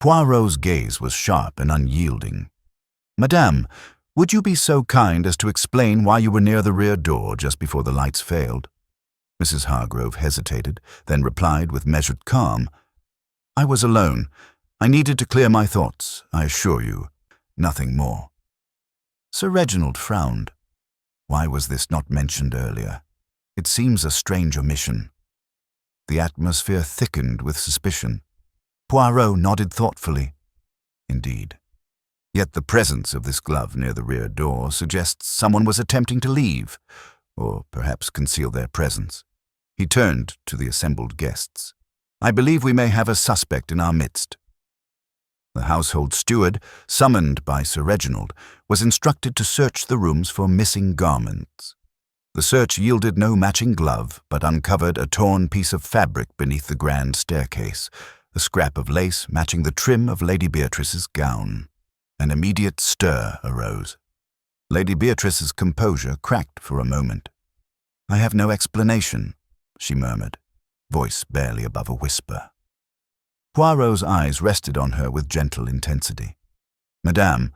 Poirot's gaze was sharp and unyielding. Madame, would you be so kind as to explain why you were near the rear door just before the lights failed? Mrs. Hargrove hesitated, then replied with measured calm. I was alone. I needed to clear my thoughts, I assure you. Nothing more. Sir Reginald frowned. Why was this not mentioned earlier? It seems a strange omission. The atmosphere thickened with suspicion. Poirot nodded thoughtfully. Indeed. Yet the presence of this glove near the rear door suggests someone was attempting to leave, or perhaps conceal their presence. He turned to the assembled guests. I believe we may have a suspect in our midst. The household steward, summoned by Sir Reginald, was instructed to search the rooms for missing garments. The search yielded no matching glove, but uncovered a torn piece of fabric beneath the grand staircase, a scrap of lace matching the trim of Lady Beatrice's gown. An immediate stir arose. Lady Beatrice's composure cracked for a moment. I have no explanation, she murmured, voice barely above a whisper. Poirot's eyes rested on her with gentle intensity. Madame,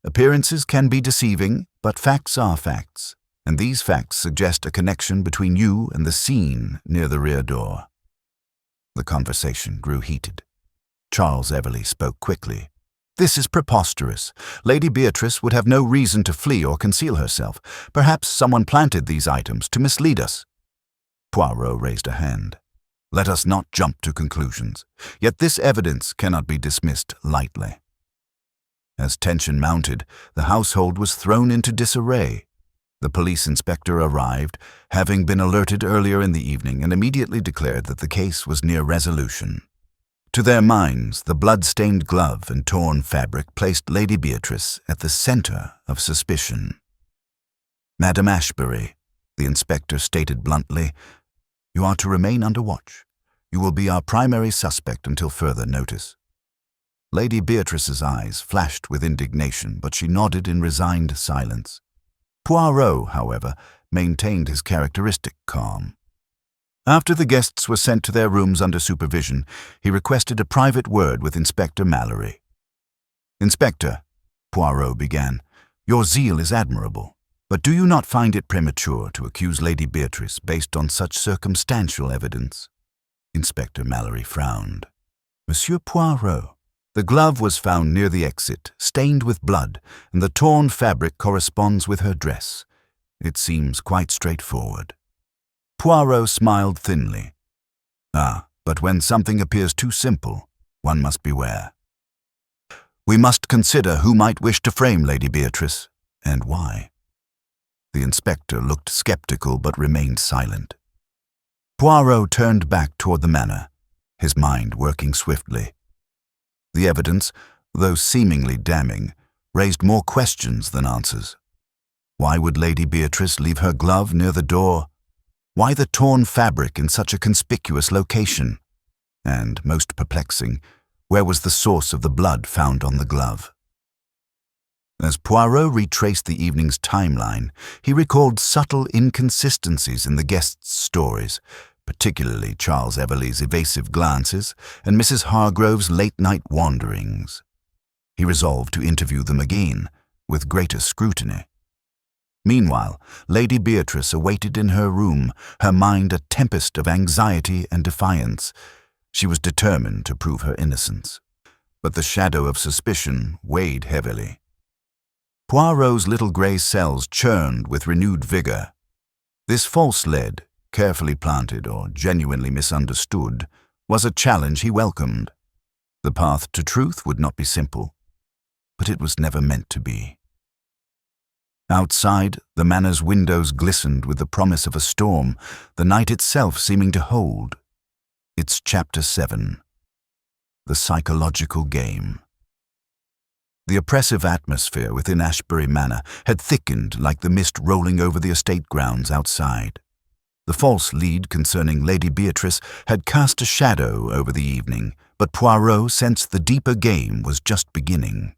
appearances can be deceiving, but facts are facts, and these facts suggest a connection between you and the scene near the rear door. The conversation grew heated. Charles Everleigh spoke quickly. This is preposterous. Lady Beatrice would have no reason to flee or conceal herself. Perhaps someone planted these items to mislead us." Poirot raised a hand. "Let us not jump to conclusions. Yet this evidence cannot be dismissed lightly." As tension mounted, the household was thrown into disarray. The police inspector arrived, having been alerted earlier in the evening, and immediately declared that the case was near resolution. To their minds, the blood-stained glove and torn fabric placed Lady Beatrice at the center of suspicion. "Madame Ashbury," the inspector stated bluntly, "you are to remain under watch. You will be our primary suspect until further notice." Lady Beatrice's eyes flashed with indignation, but she nodded in resigned silence. Poirot, however, maintained his characteristic calm. After the guests were sent to their rooms under supervision, he requested a private word with Inspector Mallory. "Inspector," Poirot began, "your zeal is admirable, but do you not find it premature to accuse Lady Beatrice based on such circumstantial evidence?" Inspector Mallory frowned. "Monsieur Poirot, the glove was found near the exit, stained with blood, and the torn fabric corresponds with her dress. It seems quite straightforward." Poirot smiled thinly. "Ah, but when something appears too simple, one must beware. We must consider who might wish to frame Lady Beatrice, and why." The inspector looked skeptical but remained silent. Poirot turned back toward the manor, his mind working swiftly. The evidence, though seemingly damning, raised more questions than answers. Why would Lady Beatrice leave her glove near the door? Why the torn fabric in such a conspicuous location? And, most perplexing, where was the source of the blood found on the glove? As Poirot retraced the evening's timeline, he recalled subtle inconsistencies in the guests' stories, particularly Charles Everleigh's evasive glances and Mrs. Hargrove's late-night wanderings. He resolved to interview them again, with greater scrutiny. Meanwhile, Lady Beatrice awaited in her room, her mind a tempest of anxiety and defiance. She was determined to prove her innocence. But the shadow of suspicion weighed heavily. Poirot's little grey cells churned with renewed vigor. This false lead, carefully planted or genuinely misunderstood, was a challenge he welcomed. The path to truth would not be simple, but it was never meant to be. Outside, the manor's windows glistened with the promise of a storm, the night itself seeming to hold. It's Chapter 7. The Psychological Game. The oppressive atmosphere within Ashbury Manor had thickened like the mist rolling over the estate grounds outside. The false lead concerning Lady Beatrice had cast a shadow over the evening, but Poirot sensed the deeper game was just beginning.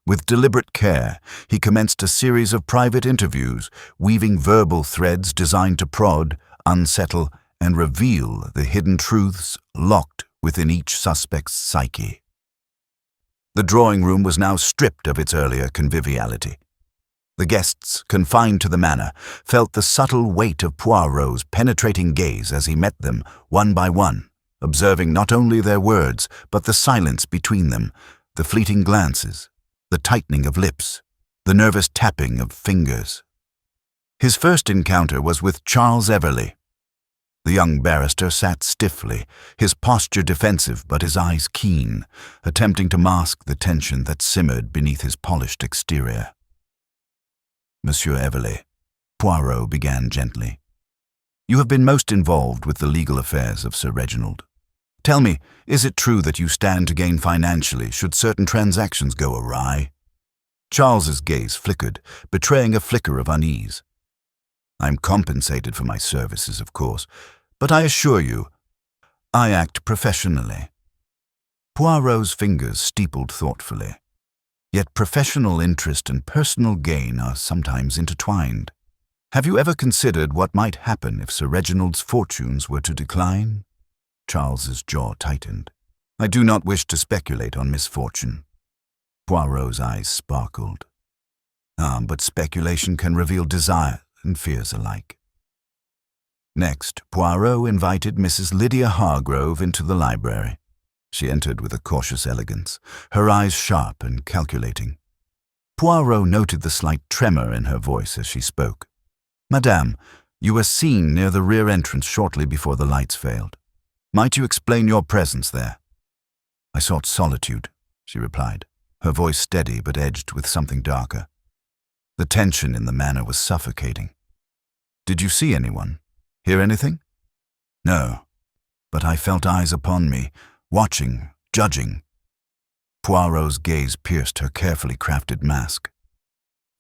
With deliberate care, he commenced a series of private interviews, weaving verbal threads designed to prod, unsettle, and reveal the hidden truths locked within each suspect's psyche. The drawing room was now stripped of its earlier conviviality. The guests, confined to the manor, felt the subtle weight of Poirot's penetrating gaze as he met them, one by one, observing not only their words, but the silence between them, the fleeting glances, the tightening of lips, the nervous tapping of fingers. His first encounter was with Charles Everleigh. The young barrister sat stiffly, his posture defensive but his eyes keen, attempting to mask the tension that simmered beneath his polished exterior. "Monsieur Everleigh," Poirot began gently, "you have been most involved with the legal affairs of Sir Reginald. Tell me, is it true that you stand to gain financially should certain transactions go awry?" Charles's gaze flickered, betraying a flicker of unease. "I'm compensated for my services, of course, but I assure you, I act professionally." Poirot's fingers steepled thoughtfully. Yet professional interest and personal gain are sometimes intertwined. "Have you ever considered what might happen if Sir Reginald's fortunes were to decline?" Charles's jaw tightened. "I do not wish to speculate on misfortune." Poirot's eyes sparkled. But speculation can reveal desire and fears alike." Next, Poirot invited Mrs. Lydia Hargrove into the library. She entered with a cautious elegance, her eyes sharp and calculating. Poirot noted the slight tremor in her voice as she spoke. "Madame, you were seen near the rear entrance shortly before the lights failed. Might you explain your presence there?" "I sought solitude," she replied, her voice steady but edged with something darker. The tension in the manner was suffocating. "Did you see anyone? Hear anything?" "No, but I felt eyes upon me, watching, judging." Poirot's gaze pierced her carefully crafted mask.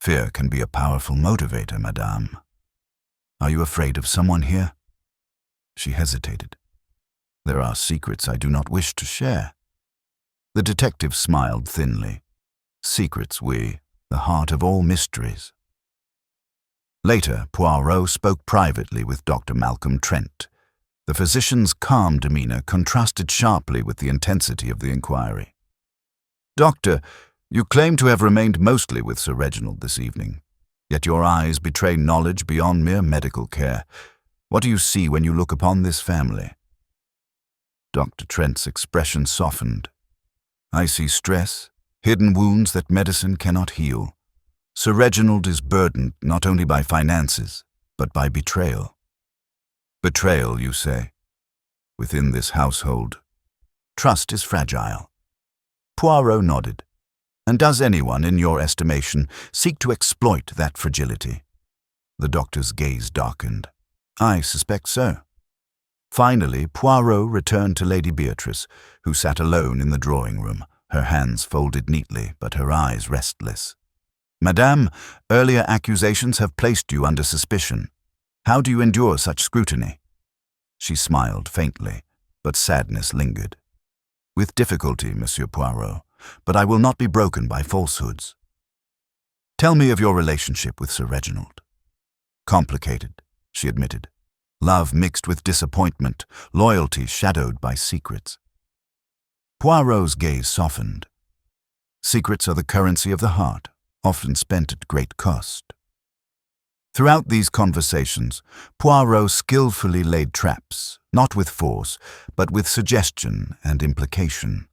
"Fear can be a powerful motivator, madame. Are you afraid of someone here?" She hesitated. "There are secrets I do not wish to share." The detective smiled thinly. "Secrets, oui, the heart of all mysteries." Later, Poirot spoke privately with Dr. Malcolm Trent. The physician's calm demeanor contrasted sharply with the intensity of the inquiry. "Doctor, you claim to have remained mostly with Sir Reginald this evening, yet your eyes betray knowledge beyond mere medical care. What do you see when you look upon this family?" Dr. Trent's expression softened. "I see stress, hidden wounds that medicine cannot heal. Sir Reginald is burdened not only by finances, but by betrayal." "Betrayal, you say? Within this household? Trust is fragile." Poirot nodded. "And does anyone, in your estimation, seek to exploit that fragility?" The doctor's gaze darkened. "I suspect so." Finally, Poirot returned to Lady Beatrice, who sat alone in the drawing-room, her hands folded neatly, but her eyes restless. "Madame, earlier accusations have placed you under suspicion. How do you endure such scrutiny?" She smiled faintly, but sadness lingered. "With difficulty, Monsieur Poirot, but I will not be broken by falsehoods." "Tell me of your relationship with Sir Reginald." "Complicated," she admitted. "Love mixed with disappointment, loyalty shadowed by secrets." Poirot's gaze softened. "Secrets are the currency of the heart, often spent at great cost." Throughout these conversations, Poirot skillfully laid traps, not with force, but with suggestion and implication.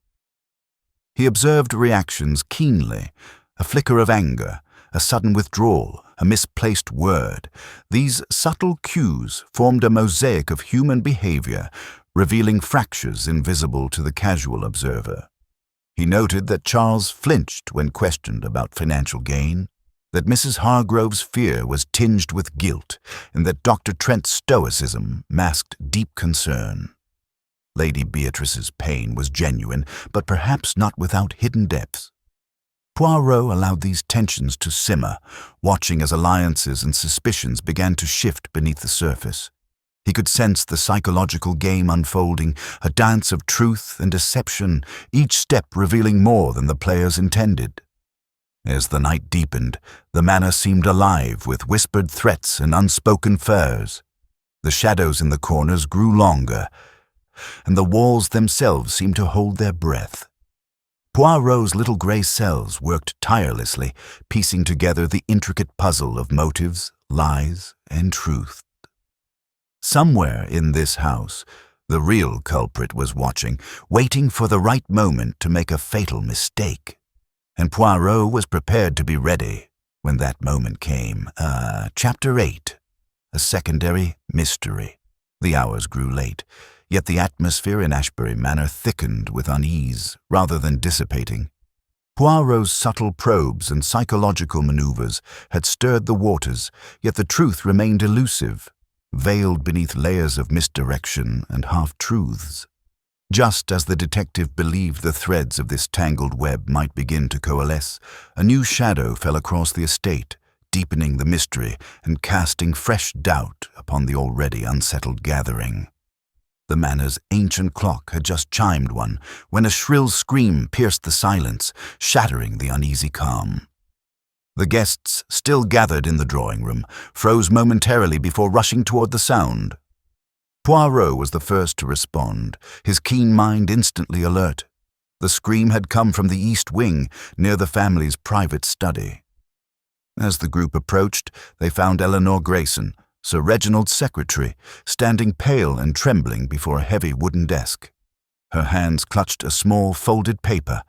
He observed reactions keenly, a flicker of anger, a sudden withdrawal, a misplaced word. These subtle cues formed a mosaic of human behavior, revealing fractures invisible to the casual observer. He noted that Charles flinched when questioned about financial gain, that Mrs. Hargrove's fear was tinged with guilt, and that Dr. Trent's stoicism masked deep concern. Lady Beatrice's pain was genuine, but perhaps not without hidden depths. Poirot allowed these tensions to simmer, watching as alliances and suspicions began to shift beneath the surface. He could sense the psychological game unfolding, a dance of truth and deception, each step revealing more than the players intended. As the night deepened, the manor seemed alive with whispered threats and unspoken fears. The shadows in the corners grew longer, and the walls themselves seemed to hold their breath. Poirot's little grey cells worked tirelessly, piecing together the intricate puzzle of motives, lies, and truth. Somewhere in this house, the real culprit was watching, waiting for the right moment to make a fatal mistake. And Poirot was prepared to be ready when that moment came. Chapter 8. A secondary mystery. The hours grew late, yet the atmosphere in Ashbury Manor thickened with unease rather than dissipating. Poirot's subtle probes and psychological maneuvers had stirred the waters, yet the truth remained elusive, veiled beneath layers of misdirection and half-truths. Just as the detective believed the threads of this tangled web might begin to coalesce, a new shadow fell across the estate, deepening the mystery and casting fresh doubt upon the already unsettled gathering. The manor's ancient clock had just chimed one when a shrill scream pierced the silence, shattering the uneasy calm. The guests, still gathered in the drawing-room, froze momentarily before rushing toward the sound. Poirot was the first to respond, his keen mind instantly alert. The scream had come from the east wing, near the family's private study. As the group approached, they found Eleanor Grayson, Sir Reginald's secretary, standing pale and trembling before a heavy wooden desk. Her hands clutched a small folded paper,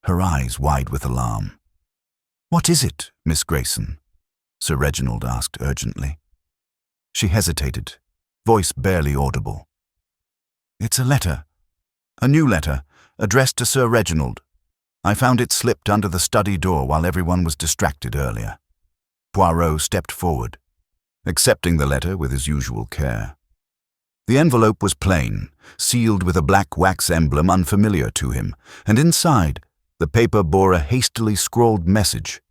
her eyes wide with alarm. "What is it, Miss Grayson?" Sir Reginald asked urgently. She hesitated, voice barely audible. "It's a letter. A new letter, addressed to Sir Reginald. I found it slipped under the study door while everyone was distracted earlier." Poirot stepped forward, accepting the letter with his usual care. The envelope was plain, sealed with a black wax emblem unfamiliar to him, and inside, the paper bore a hastily scrawled message.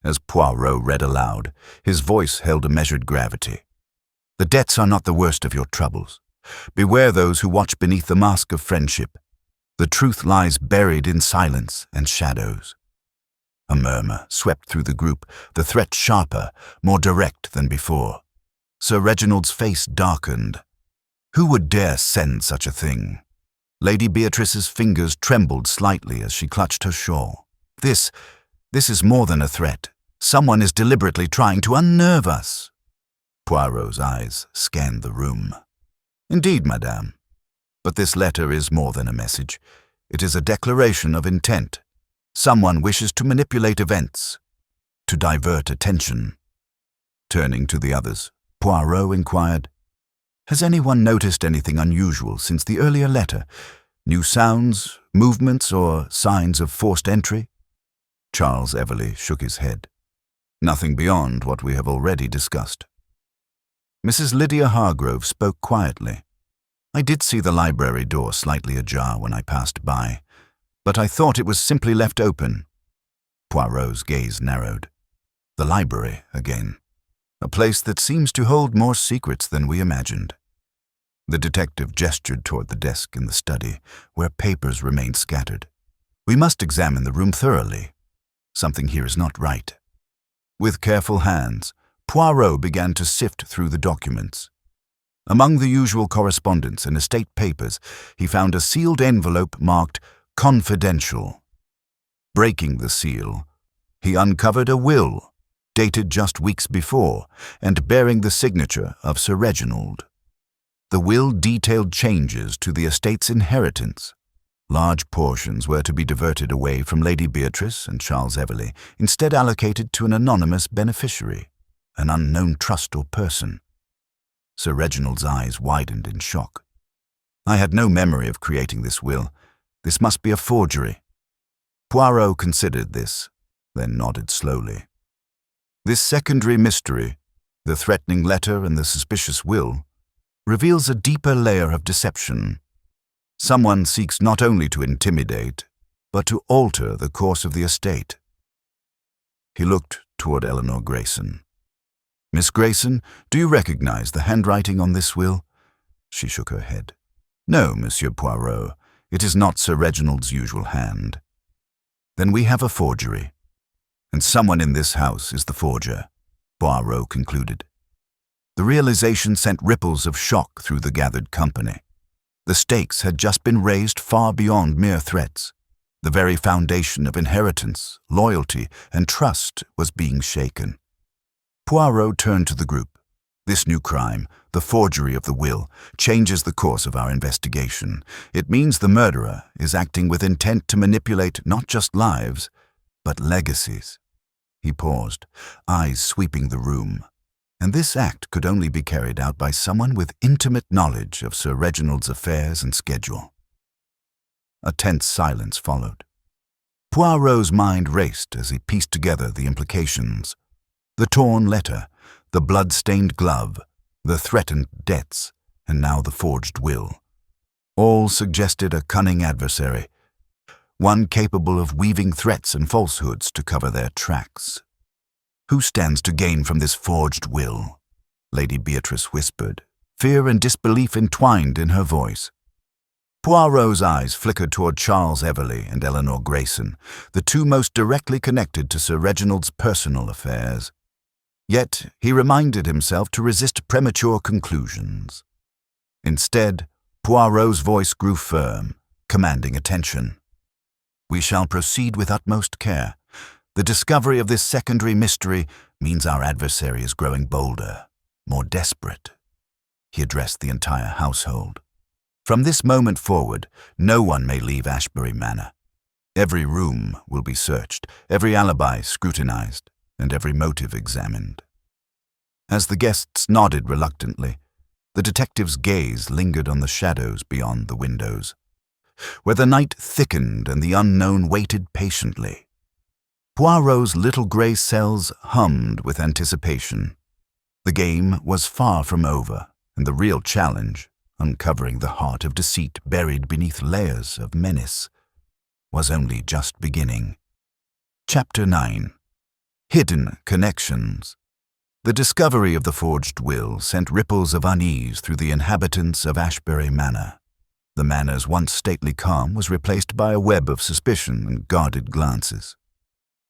As Poirot read aloud, his voice held a measured gravity. "The debts are not the worst of your troubles. Beware those who watch beneath the mask of friendship. The truth lies buried in silence and shadows." A murmur swept through the group, the threat sharper, more direct than before. Sir Reginald's face darkened. Who would dare send such a thing? Lady Beatrice's fingers trembled slightly as she clutched her shawl. This is more than a threat. Someone is deliberately trying to unnerve us." Poirot's eyes scanned the room. "Indeed, madame. But this letter is more than a message. It is a declaration of intent. Someone wishes to manipulate events, to divert attention." Turning to the others, Poirot inquired, "Has anyone noticed anything unusual since the earlier letter? New sounds, movements, or signs of forced entry?" Charles Everley shook his head. "Nothing beyond what we have already discussed." Mrs. Lydia Hargrove spoke quietly. "I did see the library door slightly ajar when I passed by, but I thought it was simply left open." Poirot's gaze narrowed. The library again. A place that seems to hold more secrets than we imagined. The detective gestured toward the desk in the study, where papers remained scattered. "We must examine the room thoroughly. Something here is not right." With careful hands, Poirot began to sift through the documents. Among the usual correspondence and estate papers, he found a sealed envelope marked "Confidential." Breaking the seal, he uncovered a will, dated just weeks before, and bearing the signature of Sir Reginald. The will detailed changes to the estate's inheritance. Large portions were to be diverted away from Lady Beatrice and Charles Everley, instead allocated to an anonymous beneficiary, an unknown trust or person. Sir Reginald's eyes widened in shock. "I had no memory of creating this will. This must be a forgery." Poirot considered this, then nodded slowly. This secondary mystery, the threatening letter and the suspicious will, reveals a deeper layer of deception. Someone seeks not only to intimidate, but to alter the course of the estate. He looked toward Eleanor Grayson. "Miss Grayson, do you recognize the handwriting on this will?" She shook her head. "No, Monsieur Poirot, it is not Sir Reginald's usual hand." "Then we have a forgery. And someone in this house is the forger," Poirot concluded. The realization sent ripples of shock through the gathered company. The stakes had just been raised far beyond mere threats. The very foundation of inheritance, loyalty, and trust was being shaken. Poirot turned to the group. "This new crime, the forgery of the will, changes the course of our investigation. It means the murderer is acting with intent to manipulate not just lives, but legacies." He paused, eyes sweeping the room. And this act could only be carried out by someone with intimate knowledge of Sir Reginald's affairs and schedule. A tense silence followed. Poirot's mind raced as he pieced together the implications. The torn letter, the blood-stained glove, the threatened debts, and now the forged will. All suggested a cunning adversary, one capable of weaving threats and falsehoods to cover their tracks. "Who stands to gain from this forged will?" Lady Beatrice whispered, fear and disbelief entwined in her voice. Poirot's eyes flickered toward Charles Everley and Eleanor Grayson, the two most directly connected to Sir Reginald's personal affairs. Yet he reminded himself to resist premature conclusions. Instead, Poirot's voice grew firm, commanding attention. "We shall proceed with utmost care. The discovery of this secondary mystery means our adversary is growing bolder, more desperate." He addressed the entire household. From this moment forward, no one may leave Ashbury Manor. Every room will be searched, every alibi scrutinized, and every motive examined. As the guests nodded reluctantly, the detective's gaze lingered on the shadows beyond the windows, where the night thickened and the unknown waited patiently. Poirot's little grey cells hummed with anticipation. The game was far from over, and the real challenge, uncovering the heart of deceit buried beneath layers of menace, was only just beginning. Chapter 9. Hidden Connections. The discovery of the forged will sent ripples of unease through the inhabitants of Ashbury Manor. The manor's once stately calm was replaced by a web of suspicion and guarded glances.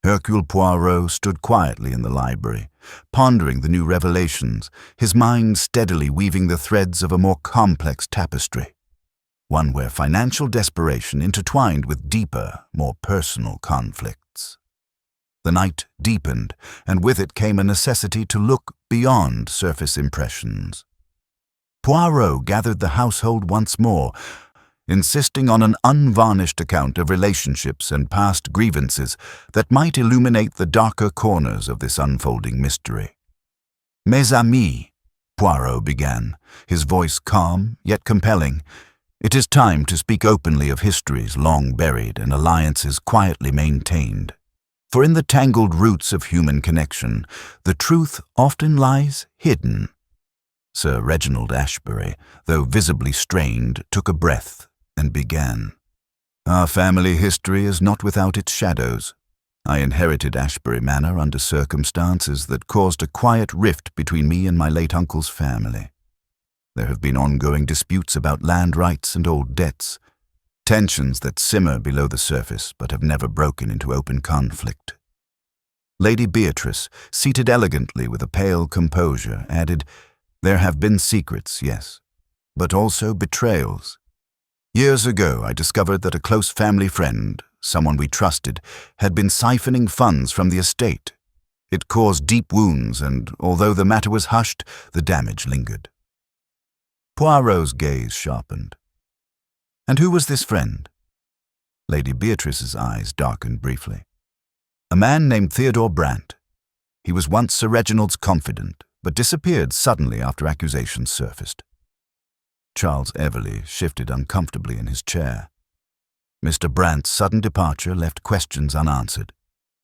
Hercule Poirot stood quietly in the library, pondering the new revelations, his mind steadily weaving the threads of a more complex tapestry, one where financial desperation intertwined with deeper, more personal conflicts. The night deepened, and with it came a necessity to look beyond surface impressions. Poirot gathered the household once more, insisting on an unvarnished account of relationships and past grievances that might illuminate the darker corners of this unfolding mystery. "Mes amis," Poirot began, his voice calm yet compelling, "it is time to speak openly of histories long buried and alliances quietly maintained. For in the tangled roots of human connection, the truth often lies hidden." Sir Reginald Ashbury, though visibly strained, took a breath and began. "Our family history is not without its shadows. I inherited Ashbury Manor under circumstances that caused a quiet rift between me and my late uncle's family. There have been ongoing disputes about land rights and old debts, tensions that simmer below the surface but have never broken into open conflict." Lady Beatrice, seated elegantly with a pale composure, added, "There have been secrets, yes, but also betrayals. Years ago, I discovered that a close family friend, someone we trusted, had been siphoning funds from the estate. It caused deep wounds, and although the matter was hushed, the damage lingered." Poirot's gaze sharpened. "And who was this friend?" Lady Beatrice's eyes darkened briefly. "A man named Theodore Brant. He was once Sir Reginald's confidant, but disappeared suddenly after accusations surfaced." Charles Everleigh shifted uncomfortably in his chair. Mr. Brant's sudden departure left questions unanswered.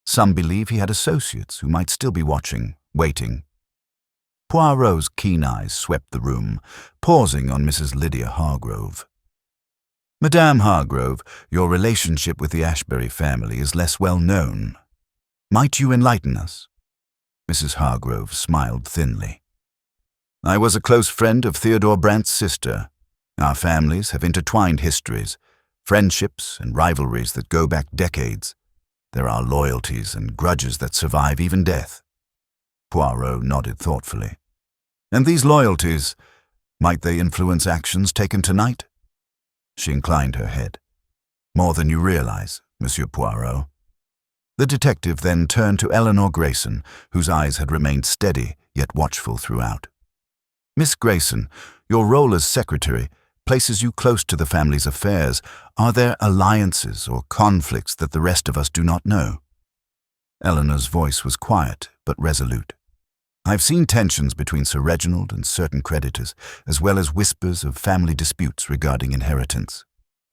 Some believe he had associates who might still be watching, waiting. Poirot's keen eyes swept the room, pausing on Mrs. Lydia Hargrove. "Madame Hargrove, your relationship with the Ashbury family is less well known. Might you enlighten us?" Mrs. Hargrove smiled thinly. "I was a close friend of Theodore Brant's sister. Our families have intertwined histories, friendships and rivalries that go back decades. There are loyalties and grudges that survive even death." Poirot nodded thoughtfully. "And these loyalties, might they influence actions taken tonight?" She inclined her head. "More than you realize, Monsieur Poirot." The detective then turned to Eleanor Grayson, whose eyes had remained steady yet watchful throughout. "Miss Grayson, your role as secretary places you close to the family's affairs. Are there alliances or conflicts that the rest of us do not know?" Eleanor's voice was quiet but resolute. "I've seen tensions between Sir Reginald and certain creditors, as well as whispers of family disputes regarding inheritance.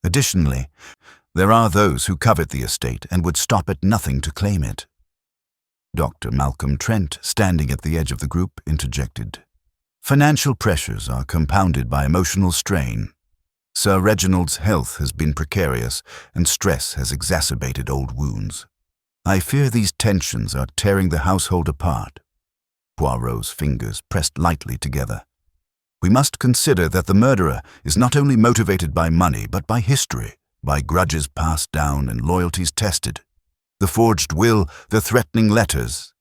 Additionally, there are those who covet the estate and would stop at nothing to claim it." Dr. Malcolm Trent, standing at the edge of the group, interjected. "Financial pressures are compounded by emotional strain. Sir Reginald's health has been precarious, and stress has exacerbated old wounds. I fear these tensions are tearing the household apart." Poirot's fingers pressed lightly together. "We must consider that the murderer is not only motivated by money, but by history, by grudges passed down and loyalties tested. The forged will, the threatening letters,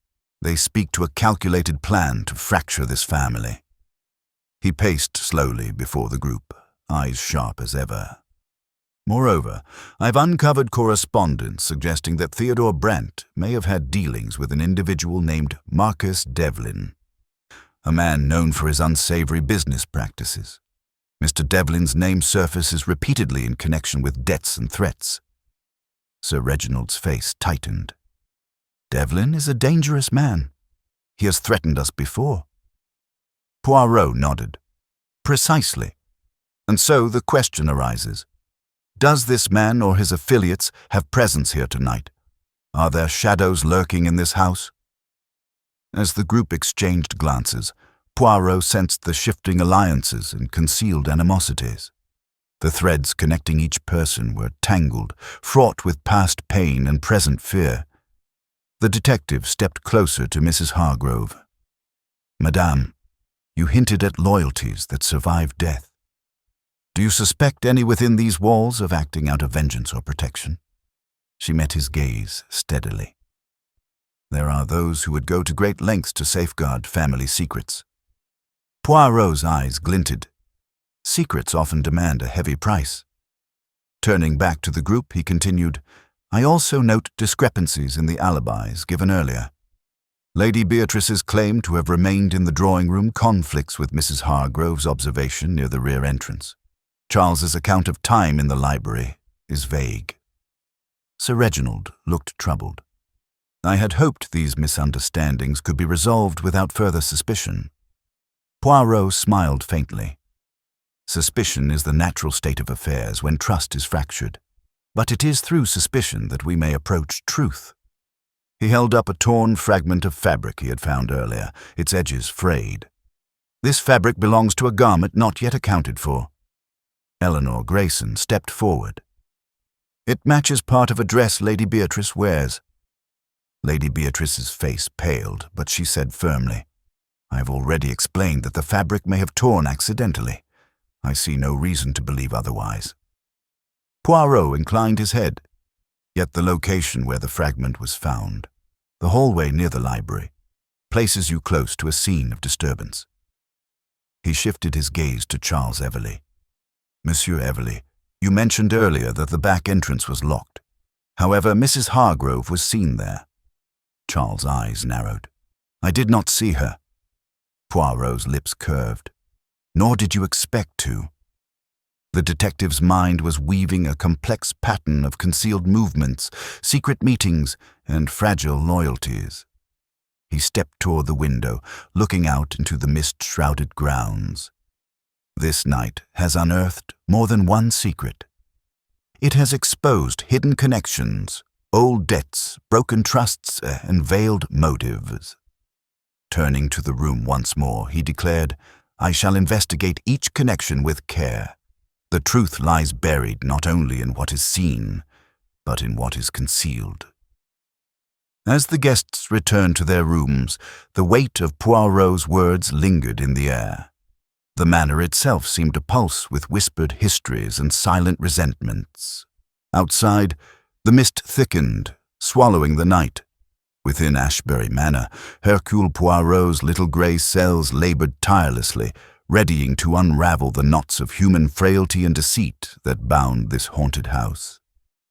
they speak to a calculated plan to fracture this family." He paced slowly before the group, eyes sharp as ever. "Moreover, I've uncovered correspondence suggesting that Theodore Brant may have had dealings with an individual named Marcus Devlin, a man known for his unsavory business practices. Mr. Devlin's name surfaces repeatedly in connection with debts and threats. Sir Reginald's face tightened. Devlin is a dangerous man. He has threatened us before. Poirot nodded. Precisely. And so the question arises. Does this man or his affiliates have presence here tonight? Are there shadows lurking in this house? As the group exchanged glances, Poirot sensed the shifting alliances and concealed animosities. The threads connecting each person were tangled, fraught with past pain and present fear. The detective stepped closer to Mrs. Hargrove. Madame, you hinted at loyalties that survive death. Do you suspect any within these walls of acting out of vengeance or protection? She met his gaze steadily. There are those who would go to great lengths to safeguard family secrets. Poirot's eyes glinted. Secrets often demand a heavy price. Turning back to the group, he continued, I also note discrepancies in the alibis given earlier. Lady Beatrice's claim to have remained in the drawing-room conflicts with Mrs. Hargrove's observation near the rear entrance. Charles's account of time in the library is vague. Sir Reginald looked troubled. I had hoped these misunderstandings could be resolved without further suspicion. Poirot smiled faintly. Suspicion is the natural state of affairs when trust is fractured, but it is through suspicion that we may approach truth. He held up a torn fragment of fabric he had found earlier, its edges frayed. This fabric belongs to a garment not yet accounted for. Eleanor Grayson stepped forward. It matches part of a dress Lady Beatrice wears. Lady Beatrice's face paled, but she said firmly, I have already explained that the fabric may have torn accidentally. I see no reason to believe otherwise. Poirot inclined his head. Yet the location where the fragment was found, the hallway near the library, places you close to a scene of disturbance. He shifted his gaze to Charles Everley. Monsieur Everley, you mentioned earlier that the back entrance was locked. However, Mrs. Hargrove was seen there. Charles' eyes narrowed. I did not see her. Poirot's lips curved. Nor did you expect to. The detective's mind was weaving a complex pattern of concealed movements, secret meetings, and fragile loyalties. He stepped toward the window, looking out into the mist-shrouded grounds. This night has unearthed more than one secret. It has exposed hidden connections, old debts, broken trusts, and veiled motives. Turning to the room once more, he declared, I shall investigate each connection with care. The truth lies buried not only in what is seen, but in what is concealed. As the guests returned to their rooms, the weight of Poirot's words lingered in the air. The manor itself seemed to pulse with whispered histories and silent resentments. Outside, the mist thickened, swallowing the night. Within Ashbury Manor, Hercule Poirot's little grey cells laboured tirelessly, readying to unravel the knots of human frailty and deceit that bound this haunted house.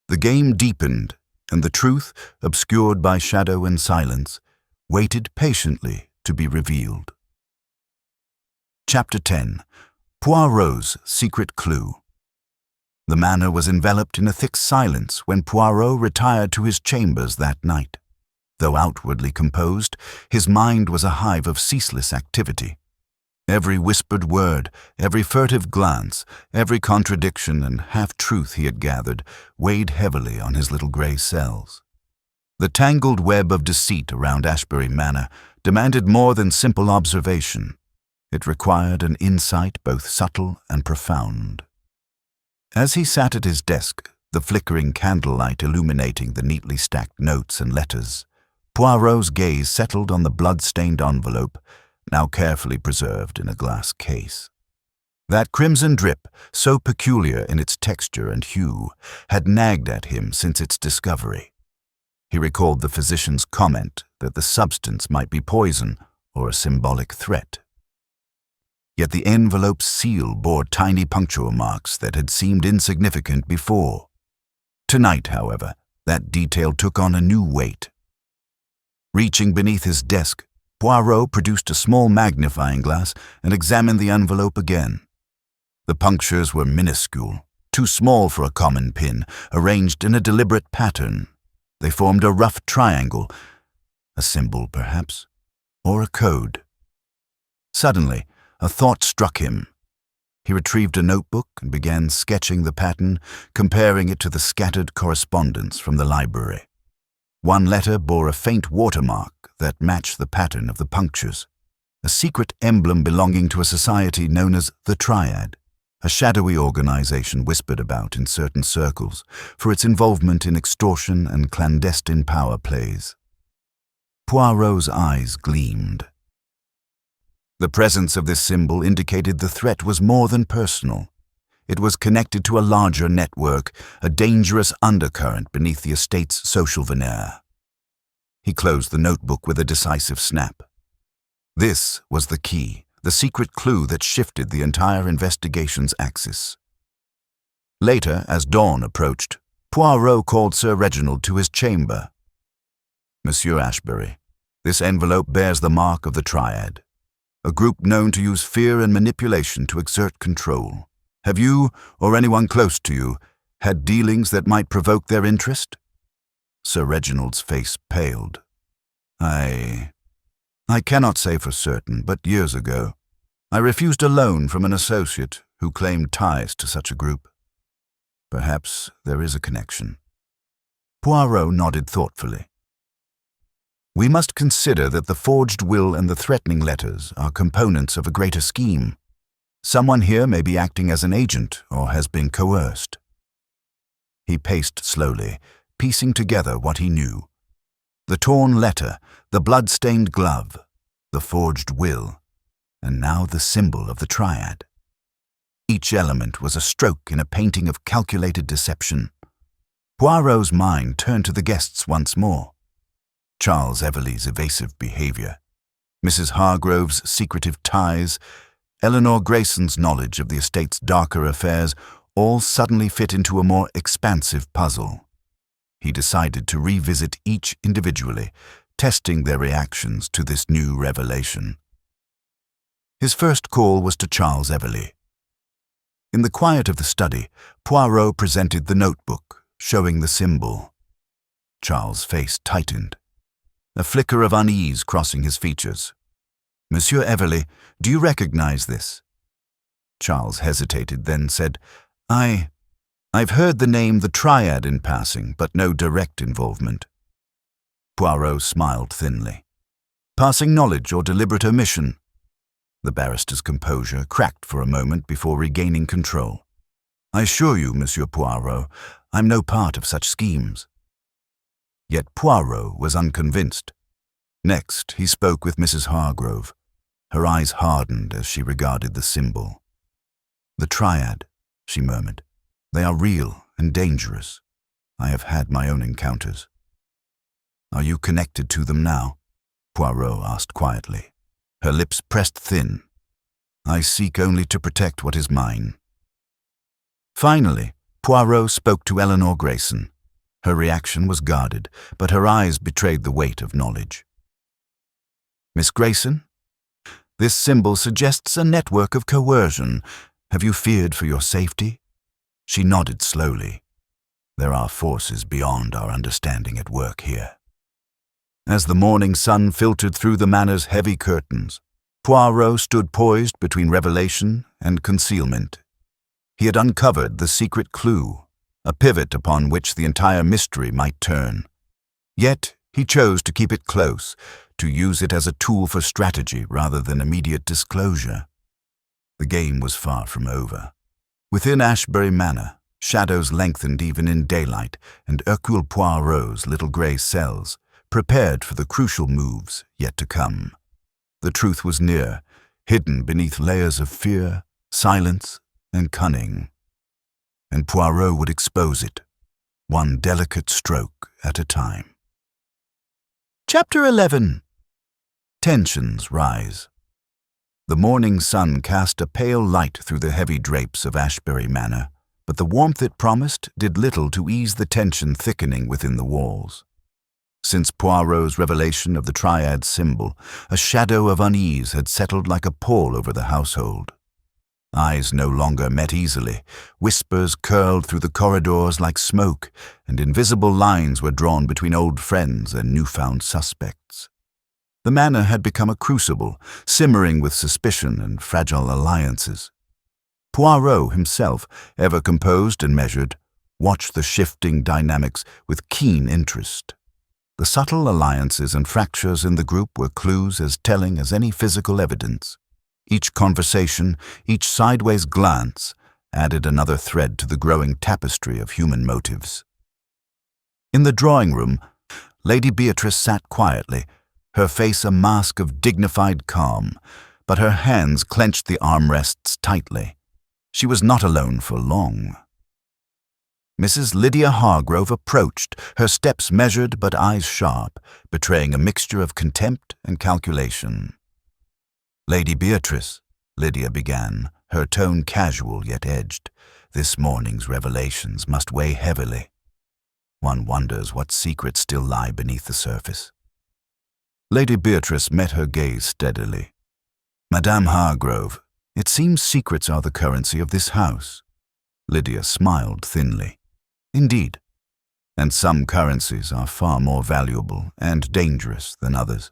The game deepened, and the truth, obscured by shadow and silence, waited patiently to be revealed. Chapter 10. Poirot's Secret Clue. The manor was enveloped in a thick silence when Poirot retired to his chambers that night. Though outwardly composed, his mind was a hive of ceaseless activity. Every whispered word, every furtive glance, every contradiction and half-truth he had gathered weighed heavily on his little grey cells. The tangled web of deceit around Ashbury Manor demanded more than simple observation. It required an insight both subtle and profound. As he sat at his desk, the flickering candlelight illuminating the neatly stacked notes and letters, Poirot's gaze settled on the blood-stained envelope, now carefully preserved in a glass case. That crimson drip, so peculiar in its texture and hue, had nagged at him since its discovery. He recalled the physician's comment that the substance might be poison or a symbolic threat. Yet the envelope's seal bore tiny punctual marks that had seemed insignificant before. Tonight, however, that detail took on a new weight. Reaching beneath his desk, Poirot produced a small magnifying glass and examined the envelope again. The punctures were minuscule, too small for a common pin, arranged in a deliberate pattern. They formed a rough triangle, a symbol perhaps, or a code. Suddenly, a thought struck him. He retrieved a notebook and began sketching the pattern, comparing it to the scattered correspondence from the library. One letter bore a faint watermark that matched the pattern of the punctures, a secret emblem belonging to a society known as the Triad, a shadowy organization whispered about in certain circles for its involvement in extortion and clandestine power plays. Poirot's eyes gleamed. The presence of this symbol indicated the threat was more than personal. It was connected to a larger network, a dangerous undercurrent beneath the estate's social veneer. He closed the notebook with a decisive snap. This was the key, the secret clue that shifted the entire investigation's axis. Later, as dawn approached, Poirot called Sir Reginald to his chamber. "Monsieur Ashbury, this envelope bears the mark of the Triad, a group known to use fear and manipulation to exert control. Have you, or anyone close to you, had dealings that might provoke their interest?" Sir Reginald's face paled. I cannot say for certain, but years ago, I refused a loan from an associate who claimed ties to such a group. Perhaps there is a connection. Poirot nodded thoughtfully. "We must consider that the forged will and the threatening letters are components of a greater scheme. Someone here may be acting as an agent or has been coerced." He paced slowly, piecing together what he knew. The torn letter, the blood-stained glove, the forged will, and now the symbol of the Triad. Each element was a stroke in a painting of calculated deception. Poirot's mind turned to the guests once more. Charles Everleigh's evasive behavior, Mrs. Hargrove's secretive ties, Eleanor Grayson's knowledge of the estate's darker affairs all suddenly fit into a more expansive puzzle. He decided to revisit each individually, testing their reactions to this new revelation. His first call was to Charles Everleigh. In the quiet of the study, Poirot presented the notebook, showing the symbol. Charles' face tightened, a flicker of unease crossing his features. "Monsieur Everleigh, do you recognize this?" Charles hesitated, then said, I've heard the name the Triad in passing, but no direct involvement." Poirot smiled thinly. "Passing knowledge or deliberate omission?" The barrister's composure cracked for a moment before regaining control. "I assure you, Monsieur Poirot, I'm no part of such schemes." Yet Poirot was unconvinced. Next, he spoke with Mrs. Hargrove. Her eyes hardened as she regarded the symbol. "The Triad," she murmured. "They are real and dangerous. I have had my own encounters." "Are you connected to them now?" Poirot asked quietly. Her lips pressed thin. "I seek only to protect what is mine." Finally, Poirot spoke to Eleanor Grayson. Her reaction was guarded, but her eyes betrayed the weight of knowledge. "Miss Grayson, this symbol suggests a network of coercion. Have you feared for your safety?" She nodded slowly. "There are forces beyond our understanding at work here." As the morning sun filtered through the manor's heavy curtains, Poirot stood poised between revelation and concealment. He had uncovered the secret clue, a pivot upon which the entire mystery might turn. Yet he chose to keep it close, to use it as a tool for strategy rather than immediate disclosure. The game was far from over. Within Ashbury Manor, shadows lengthened even in daylight, and Hercule Poirot's little grey cells prepared for the crucial moves yet to come. The truth was near, hidden beneath layers of fear, silence, and cunning. And Poirot would expose it, one delicate stroke at a time. Chapter 11. Tensions rise. The morning sun cast a pale light through the heavy drapes of Ashbury Manor, but the warmth it promised did little to ease the tension thickening within the walls. Since Poirot's revelation of the Triad symbol, a shadow of unease had settled like a pall over the household. Eyes no longer met easily. Whispers curled through the corridors like smoke, and invisible lines were drawn between old friends and newfound suspects. The manor had become a crucible, simmering with suspicion and fragile alliances. Poirot himself, ever composed and measured, watched the shifting dynamics with keen interest. The subtle alliances and fractures in the group were clues as telling as any physical evidence. Each conversation, each sideways glance, added another thread to the growing tapestry of human motives. In the drawing room, Lady Beatrice sat quietly, her face a mask of dignified calm, but her hands clenched the armrests tightly. She was not alone for long. Mrs. Lydia Hargrove approached, her steps measured but eyes sharp, betraying a mixture of contempt and calculation. "Lady Beatrice," Lydia began, her tone casual yet edged, "this morning's revelations must weigh heavily. One wonders what secrets still lie beneath the surface." Lady Beatrice met her gaze steadily. "Madame Hargrove, it seems secrets are the currency of this house." Lydia smiled thinly. "Indeed, and some currencies are far more valuable and dangerous than others."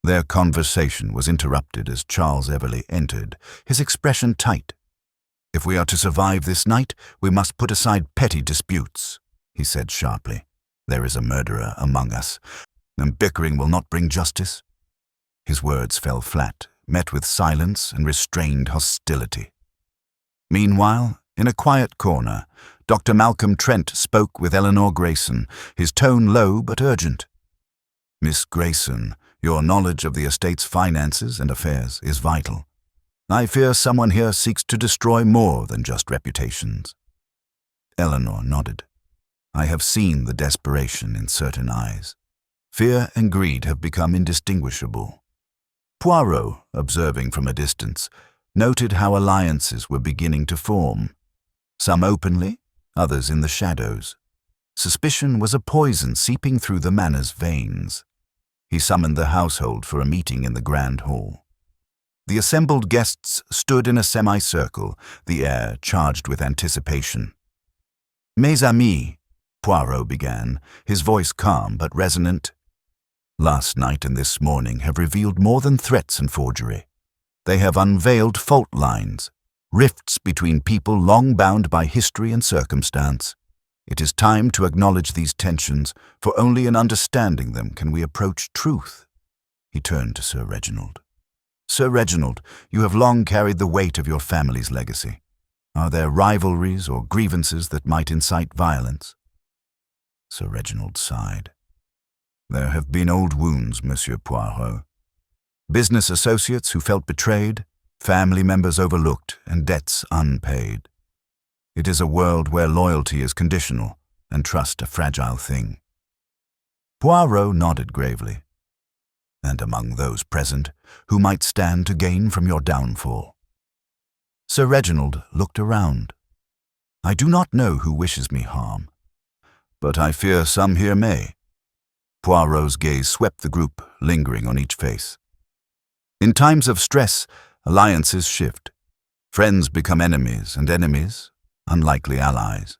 Their conversation was interrupted as Charles Everley entered, his expression tight. "If we are to survive this night, we must put aside petty disputes," he said sharply. "There is a murderer among us, and bickering will not bring justice." His words fell flat, met with silence and restrained hostility. Meanwhile, in a quiet corner, Dr. Malcolm Trent spoke with Eleanor Grayson, his tone low but urgent. "Miss Grayson, your knowledge of the estate's finances and affairs is vital. I fear someone here seeks to destroy more than just reputations." Eleanor nodded. "I have seen the desperation in certain eyes. Fear and greed have become indistinguishable." Poirot, observing from a distance, noted how alliances were beginning to form. Some openly, others in the shadows. Suspicion was a poison seeping through the manor's veins. He summoned the household for a meeting in the grand hall. The assembled guests stood in a semicircle, the air charged with anticipation. "Mes amis," Poirot began, his voice calm but resonant. "Last night and this morning have revealed more than threats and forgery. They have unveiled fault lines, rifts between people long bound by history and circumstance. It is time to acknowledge these tensions, for only in understanding them can we approach truth." He turned to Sir Reginald. "Sir Reginald, you have long carried the weight of your family's legacy. Are there rivalries or grievances that might incite violence?" Sir Reginald sighed. "There have been old wounds, Monsieur Poirot. Business associates who felt betrayed, family members overlooked, and debts unpaid. It is a world where loyalty is conditional and trust a fragile thing." Poirot nodded gravely. "And among those present, who might stand to gain from your downfall?" Sir Reginald looked around. "I do not know who wishes me harm, but I fear some here may." Poirot's gaze swept the group, lingering on each face. "In times of stress, alliances shift. Friends become enemies, and enemies, unlikely allies."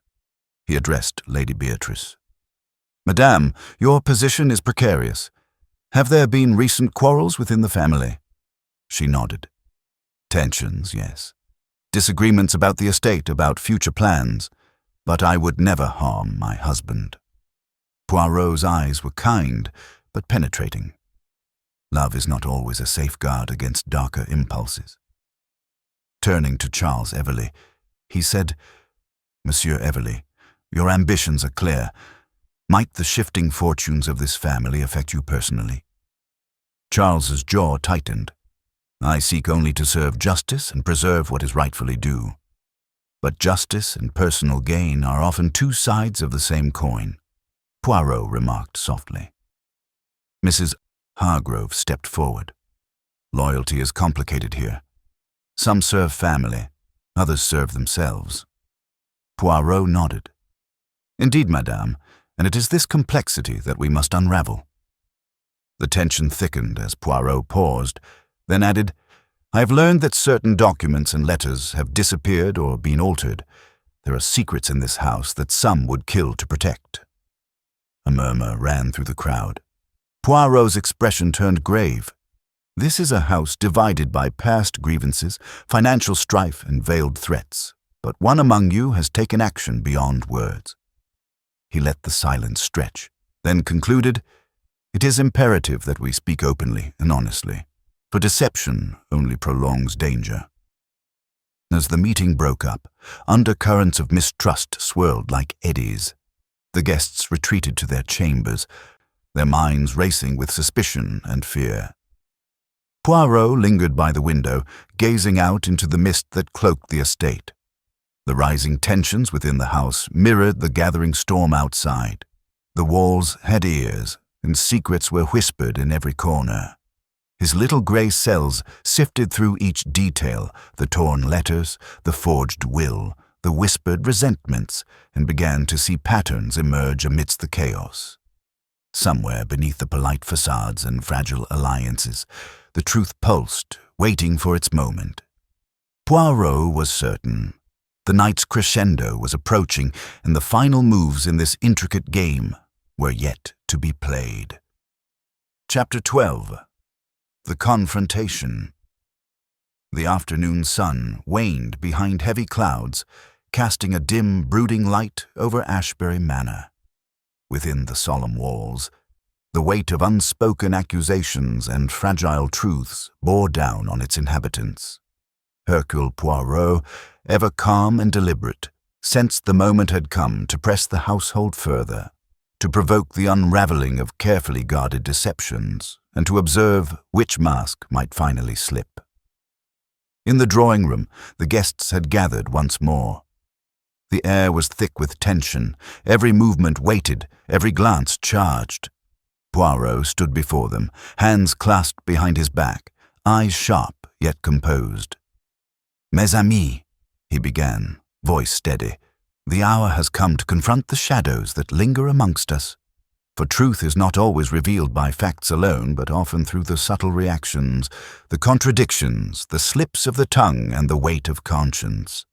He addressed Lady Beatrice. "Madame, your position is precarious. Have there been recent quarrels within the family?" She nodded. "Tensions, yes. Disagreements about the estate, about future plans. But I would never harm my husband." Poirot's eyes were kind, but penetrating. Love is not always a safeguard against darker impulses. Turning to Charles Everley, he said, "Monsieur Everley, your ambitions are clear. Might the shifting fortunes of this family affect you personally?" Charles's jaw tightened. "I seek only to serve justice and preserve what is rightfully due. But justice and personal gain are often two sides of the same coin," Poirot remarked softly. Mrs. Hargrove stepped forward. "Loyalty is complicated here. Some serve family, others serve themselves." Poirot nodded. "Indeed, madame, and it is this complexity that we must unravel." The tension thickened as Poirot paused, then added, I have learned that certain documents and letters have disappeared or been altered. There are secrets in this house that some would kill to protect." A murmur ran through the crowd. Poirot's expression turned grave. "This is a house divided by past grievances, financial strife, and veiled threats, but one among you has taken action beyond words." He let the silence stretch, then concluded, "It is imperative that we speak openly and honestly, for deception only prolongs danger." As the meeting broke up, undercurrents of mistrust swirled like eddies. The guests retreated to their chambers, their minds racing with suspicion and fear. Poirot lingered by the window, gazing out into the mist that cloaked the estate. The rising tensions within the house mirrored the gathering storm outside. The walls had ears, and secrets were whispered in every corner. His little grey cells sifted through each detail, the torn letters, the forged will, the whispered resentments, and began to see patterns emerge amidst the chaos. Somewhere beneath the polite facades and fragile alliances, the truth pulsed, waiting for its moment. Poirot was certain. The night's crescendo was approaching, and the final moves in this intricate game were yet to be played. Chapter 12. The Confrontation. The afternoon sun waned behind heavy clouds, casting a dim, brooding light over Ashbury Manor. Within the solemn walls, the weight of unspoken accusations and fragile truths bore down on its inhabitants. Hercule Poirot, ever calm and deliberate, sensed the moment had come to press the household further, to provoke the unraveling of carefully guarded deceptions, and to observe which mask might finally slip. In the drawing-room, the guests had gathered once more. The air was thick with tension, every movement weighted, every glance charged. Poirot stood before them, hands clasped behind his back, eyes sharp yet composed. "Mes amis," he began, voice steady, "the hour has come to confront the shadows that linger amongst us. For truth is not always revealed by facts alone, but often through the subtle reactions, the contradictions, the slips of the tongue, and the weight of conscience."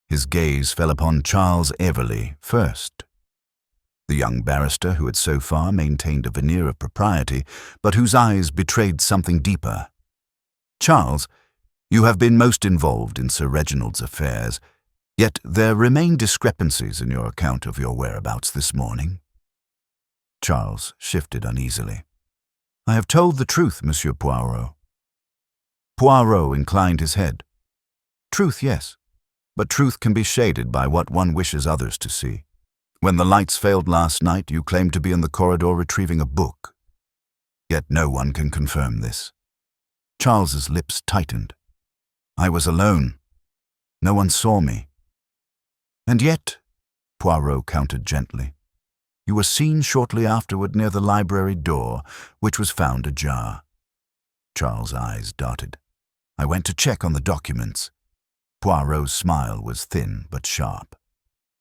His gaze fell upon Charles Everley first. The young barrister who had so far maintained a veneer of propriety, but whose eyes betrayed something deeper. "Charles, you have been most involved in Sir Reginald's affairs, yet there remain discrepancies in your account of your whereabouts this morning." Charles shifted uneasily. "I have told the truth, Monsieur Poirot." Poirot inclined his head. "Truth, yes, but truth can be shaded by what one wishes others to see. When the lights failed last night, you claimed to be in the corridor retrieving a book. Yet no one can confirm this." Charles's lips tightened. "I was alone. No one saw me." "And yet," Poirot countered gently, "you were seen shortly afterward near the library door, which was found ajar." Charles' eyes darted. "I went to check on the documents." Poirot's smile was thin but sharp.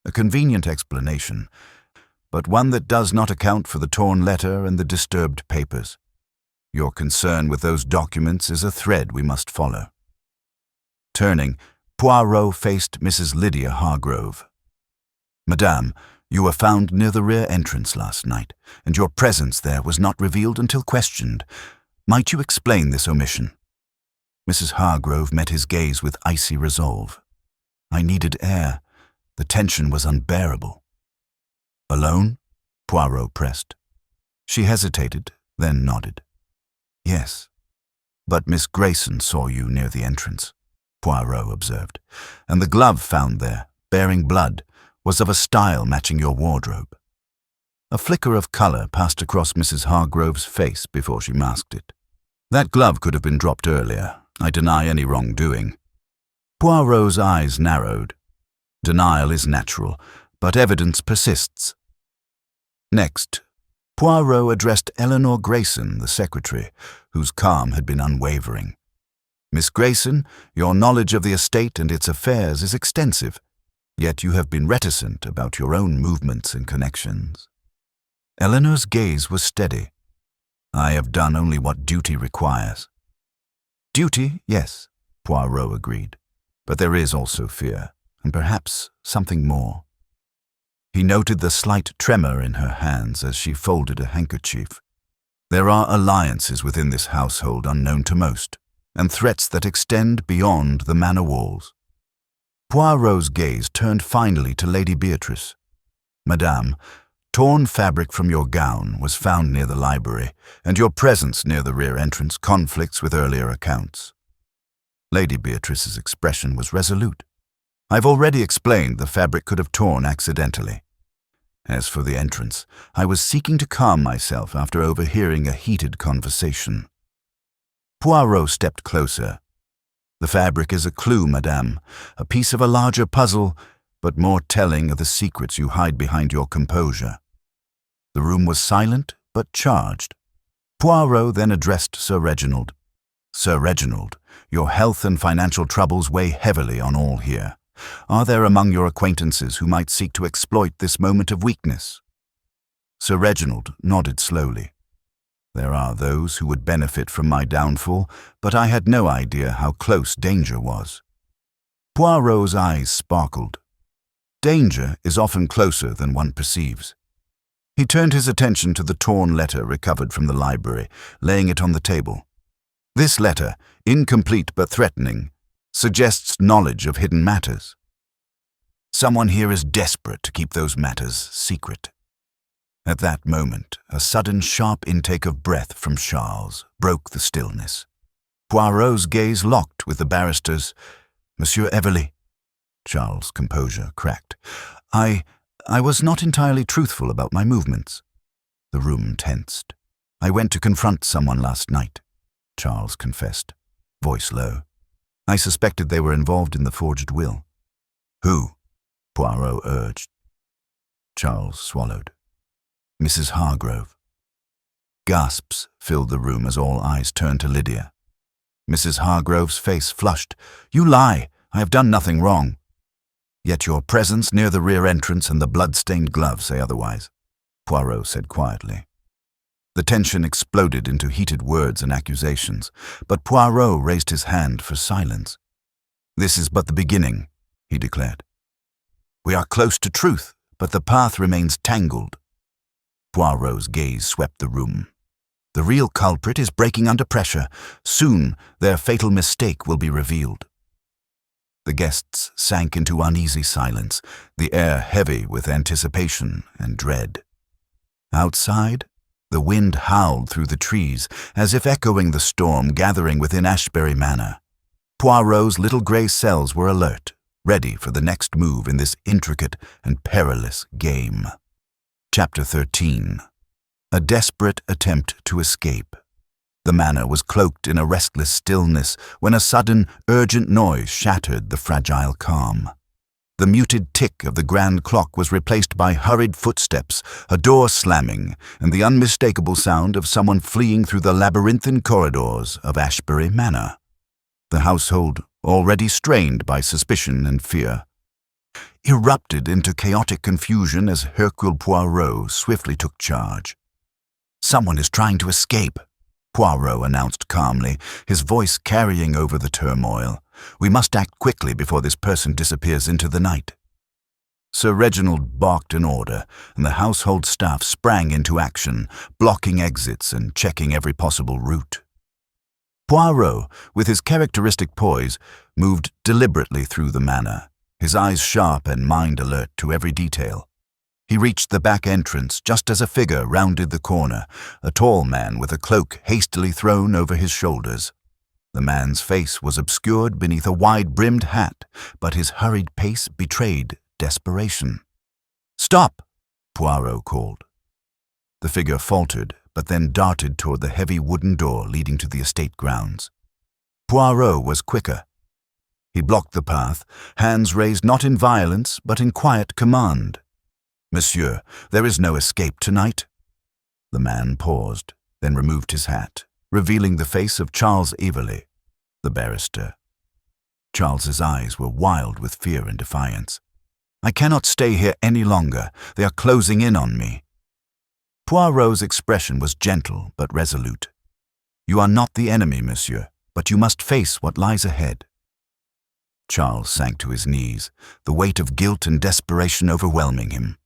"A convenient explanation, but one that does not account for the torn letter and the disturbed papers. Your concern with those documents is a thread we must follow." Turning, Poirot faced Mrs. Lydia Hargrove. "Madame, you were found near the rear entrance last night, and your presence there was not revealed until questioned. Might you explain this omission?" Mrs. Hargrove met his gaze with icy resolve. "I needed air. The tension was unbearable." "Alone?" Poirot pressed. She hesitated, then nodded. "Yes, but Miss Grayson saw you near the entrance," Poirot observed, "and the glove found there, bearing blood, was of a style matching your wardrobe." A flicker of colour passed across Mrs. Hargrove's face before she masked it. "That glove could have been dropped earlier. I deny any wrongdoing." Poirot's eyes narrowed. Denial is natural, but evidence persists. Next, Poirot addressed Eleanor Grayson, the secretary, whose calm had been unwavering. "Miss Grayson, your knowledge of the estate and its affairs is extensive, yet you have been reticent about your own movements and connections." Eleanor's gaze was steady. "I have done only what duty requires." Duty, yes, Poirot agreed. But there is also fear, and perhaps something more. He noted the slight tremor in her hands as she folded a handkerchief. There are alliances within this household unknown to most, and threats that extend beyond the manor walls. Poirot's gaze turned finally to Lady Beatrice. Madame, torn fabric from your gown was found near the library, and your presence near the rear entrance conflicts with earlier accounts. Lady Beatrice's expression was resolute. I've already explained the fabric could have torn accidentally. As for the entrance, I was seeking to calm myself after overhearing a heated conversation. Poirot stepped closer. The fabric is a clue, madame, a piece of a larger puzzle, but more telling of the secrets you hide behind your composure. The room was silent, but charged. Poirot then addressed Sir Reginald. Sir Reginald, your health and financial troubles weigh heavily on all here. Are there among your acquaintances who might seek to exploit this moment of weakness? Sir Reginald nodded slowly. There are those who would benefit from my downfall, but I had no idea how close danger was. Poirot's eyes sparkled. Danger is often closer than one perceives. He turned his attention to the torn letter recovered from the library, laying it on the table. This letter, incomplete but threatening, suggests knowledge of hidden matters. Someone here is desperate to keep those matters secret. At that moment, a sudden sharp intake of breath from Charles broke the stillness. Poirot's gaze locked with the barrister's. Monsieur Everley. Charles' composure cracked. I was not entirely truthful about my movements. The room tensed. I went to confront someone last night, Charles confessed, voice low. I suspected they were involved in the forged will. Who? Poirot urged. Charles swallowed. Mrs. Hargrove. Gasps filled the room as all eyes turned to Lydia. Mrs. Hargrove's face flushed. You lie! I have done nothing wrong. Yet your presence near the rear entrance and the blood-stained gloves say otherwise, Poirot said quietly. The tension exploded into heated words and accusations, but Poirot raised his hand for silence. This is but the beginning, he declared. We are close to truth, but the path remains tangled. Poirot's gaze swept the room. The real culprit is breaking under pressure. Soon, their fatal mistake will be revealed. The guests sank into uneasy silence, the air heavy with anticipation and dread. Outside, the wind howled through the trees, as if echoing the storm gathering within Ashbury Manor. Poirot's little grey cells were alert, ready for the next move in this intricate and perilous game. Chapter 13. A desperate attempt to escape. The manor was cloaked in a restless stillness when a sudden, urgent noise shattered the fragile calm. The muted tick of the grand clock was replaced by hurried footsteps, a door slamming, and the unmistakable sound of someone fleeing through the labyrinthine corridors of Ashbury Manor. The household, already strained by suspicion and fear, erupted into chaotic confusion as Hercule Poirot swiftly took charge. Someone is trying to escape, Poirot announced calmly, his voice carrying over the turmoil. We must act quickly before this person disappears into the night. Sir Reginald barked an order, and the household staff sprang into action, blocking exits and checking every possible route. Poirot, with his characteristic poise, moved deliberately through the manor, his eyes sharp and mind alert to every detail. He reached the back entrance just as a figure rounded the corner, a tall man with a cloak hastily thrown over his shoulders. The man's face was obscured beneath a wide-brimmed hat, but his hurried pace betrayed desperation. "Stop!" Poirot called. The figure faltered, but then darted toward the heavy wooden door leading to the estate grounds. Poirot was quicker. He blocked the path, hands raised not in violence, but in quiet command. "Monsieur, there is no escape tonight." The man paused, then removed his hat, revealing the face of Charles Everley, the barrister. Charles's eyes were wild with fear and defiance. "I cannot stay here any longer. They are closing in on me." Poirot's expression was gentle but resolute. "You are not the enemy, monsieur. but you must face what lies ahead." Charles sank to his knees, the weight of guilt and desperation overwhelming him.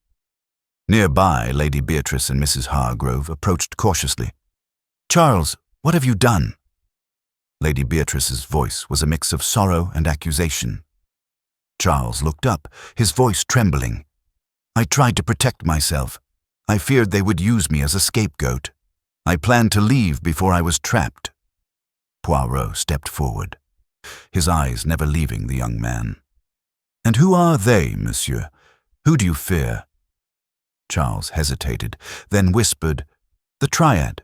Nearby, Lady Beatrice and Mrs. Hargrove approached cautiously. "Charles, what have you done?" Lady Beatrice's voice was a mix of sorrow and accusation. Charles looked up, his voice trembling. "I tried to protect myself. I feared they would use me as a scapegoat. I planned to leave before I was trapped." Poirot stepped forward, his eyes never leaving the young man. "And who are they, monsieur? Who do you fear?" Charles hesitated, then whispered, "The Triad.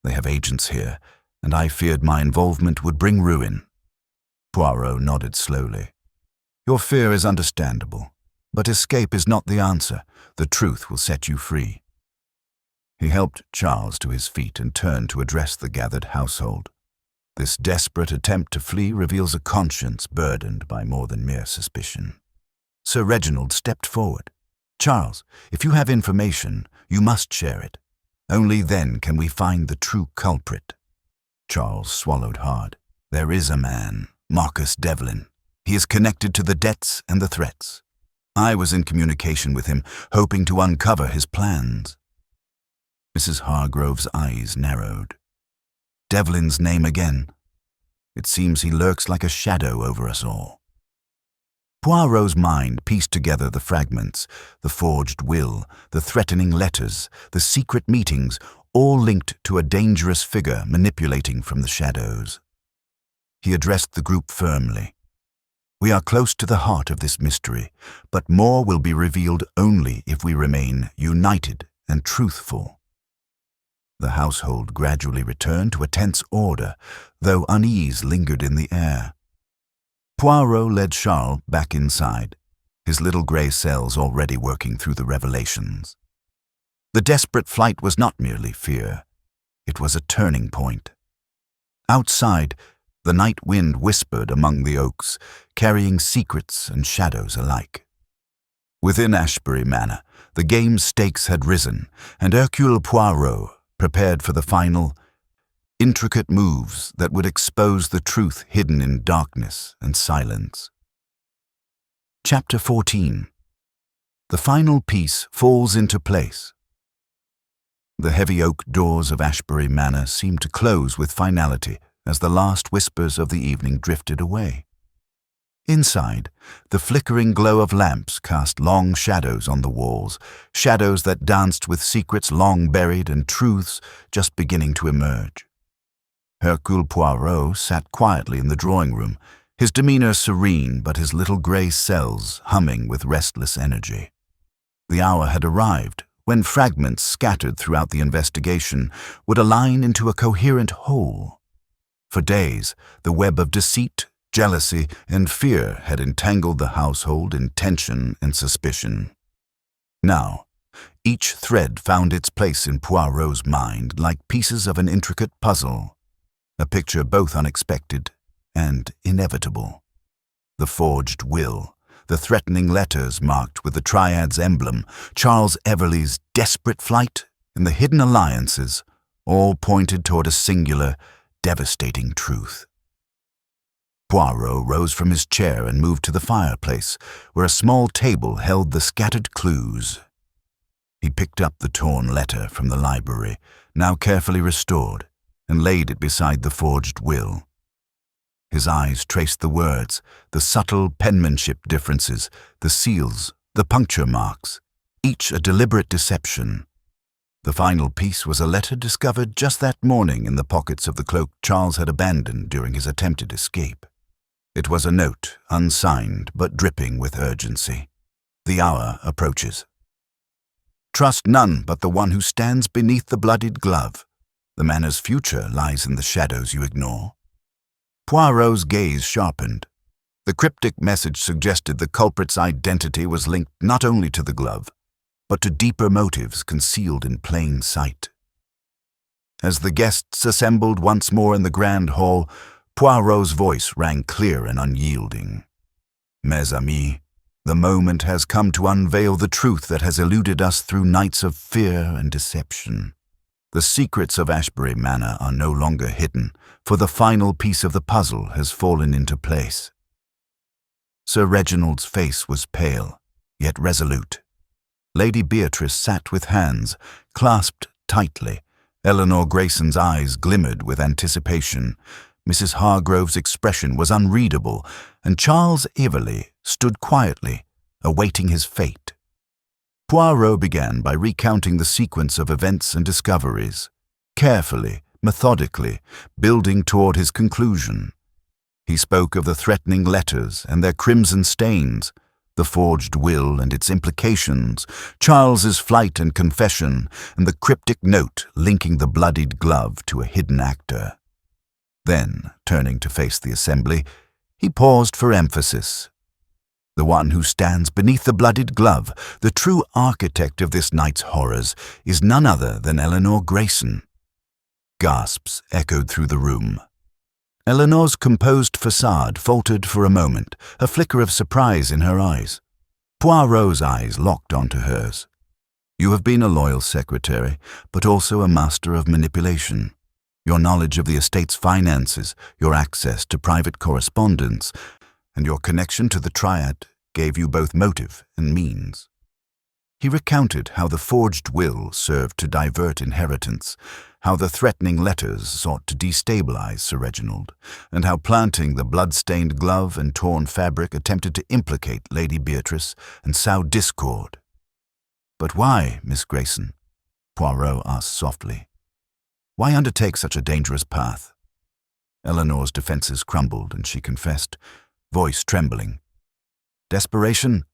They have agents here, and I feared my involvement would bring ruin." Poirot nodded slowly. "Your fear is understandable, but escape is not the answer. The truth will set you free." He helped Charles to his feet and turned to address the gathered household. This desperate attempt to flee reveals a conscience burdened by more than mere suspicion. Sir Reginald stepped forward. "Charles, if you have information, you must share it. Only then can we find the true culprit." Charles swallowed hard. "There is a man, Marcus Devlin. He is connected to the debts and the threats. I was in communication with him, hoping to uncover his plans." Mrs. Hargrove's eyes narrowed. "Devlin's name again. It seems he lurks like a shadow over us all." Poirot's mind pieced together the fragments, the forged will, the threatening letters, the secret meetings, all linked to a dangerous figure manipulating from the shadows. He addressed the group firmly. "We are close to the heart of this mystery, but more will be revealed only if we remain united and truthful." The household gradually returned to a tense order, though unease lingered in the air. Poirot led Charles back inside, his little grey cells already working through the revelations. The desperate flight was not merely fear. It was a turning point. Outside, the night wind whispered among the oaks, carrying secrets and shadows alike. Within Ashbury Manor, the game's stakes had risen, and Hercule Poirot prepared for the final, intricate moves that would expose the truth hidden in darkness and silence. Chapter 14. The final piece falls into place. The heavy oak doors of Ashbury Manor seemed to close with finality as the last whispers of the evening drifted away. Inside, the flickering glow of lamps cast long shadows on the walls, shadows that danced with secrets long buried and truths just beginning to emerge. Hercule Poirot sat quietly in the drawing-room, his demeanor serene but his little grey cells humming with restless energy. The hour had arrived when fragments scattered throughout the investigation would align into a coherent whole. For days, the web of deceit, jealousy, and fear had entangled the household in tension and suspicion. Now, each thread found its place in Poirot's mind like pieces of an intricate puzzle, a picture both unexpected and inevitable. The forged will, the threatening letters marked with the Triad's emblem, Charles Everleigh's desperate flight, and the hidden alliances, all pointed toward a singular, devastating truth. Poirot rose from his chair and moved to the fireplace, where a small table held the scattered clues. He picked up the torn letter from the library, now carefully restored, and laid it beside the forged will. His eyes traced the words, the subtle penmanship differences, the seals, the puncture marks, each a deliberate deception. The final piece was a letter discovered just that morning in the pockets of the cloak Charles had abandoned during his attempted escape. It was a note, unsigned but dripping with urgency. The hour approaches. Trust none but the one who stands beneath the bloodied glove. The manor's future lies in the shadows you ignore. Poirot's gaze sharpened. The cryptic message suggested the culprit's identity was linked not only to the glove, but to deeper motives concealed in plain sight. As the guests assembled once more in the grand hall, Poirot's voice rang clear and unyielding. Mes amis, the moment has come to unveil the truth that has eluded us through nights of fear and deception. The secrets of Ashbury Manor are no longer hidden, for the final piece of the puzzle has fallen into place. Sir Reginald's face was pale, yet resolute. Lady Beatrice sat with hands clasped tightly. Eleanor Grayson's eyes glimmered with anticipation. Mrs. Hargrove's expression was unreadable, and Charles Everley stood quietly, awaiting his fate. Poirot began by recounting the sequence of events and discoveries, carefully, methodically, building toward his conclusion. He spoke of the threatening letters and their crimson stains, the forged will and its implications, Charles's flight and confession, and the cryptic note linking the bloodied glove to a hidden actor. Then, turning to face the assembly, he paused for emphasis. The one who stands beneath the bloodied glove, the true architect of this night's horrors, is none other than Eleanor Grayson. Gasps echoed through the room. Eleanor's composed facade faltered for a moment, a flicker of surprise in her eyes. Poirot's eyes locked onto hers. You have been a loyal secretary, but also a master of manipulation. Your knowledge of the estate's finances, your access to private correspondence, and your connection to the triad gave you both motive and means. He recounted how the forged will served to divert inheritance, how the threatening letters sought to destabilize Sir Reginald, and how planting the blood-stained glove and torn fabric attempted to implicate Lady Beatrice and sow discord. "But why, Miss Grayson?" Poirot asked softly. "Why undertake such a dangerous path?" Eleanor's defenses crumbled, and she confessed, voice trembling. "Desperation?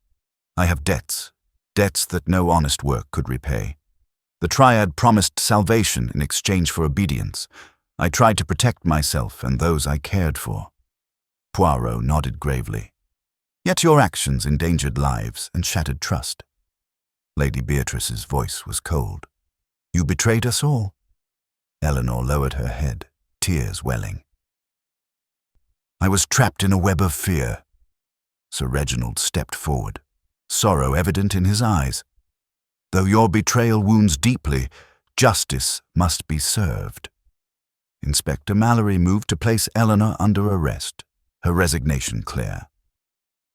I have debts that no honest work could repay. The triad promised salvation in exchange for obedience. I tried to protect myself and those I cared for." Poirot nodded gravely. "Yet your actions endangered lives and shattered trust." Lady Beatrice's voice was cold. "You betrayed us all." Eleanor lowered her head, tears welling. "I was trapped in a web of fear." Sir Reginald stepped forward, sorrow evident in his eyes. "Though your betrayal wounds deeply, justice must be served." Inspector Mallory moved to place Eleanor under arrest, her resignation clear.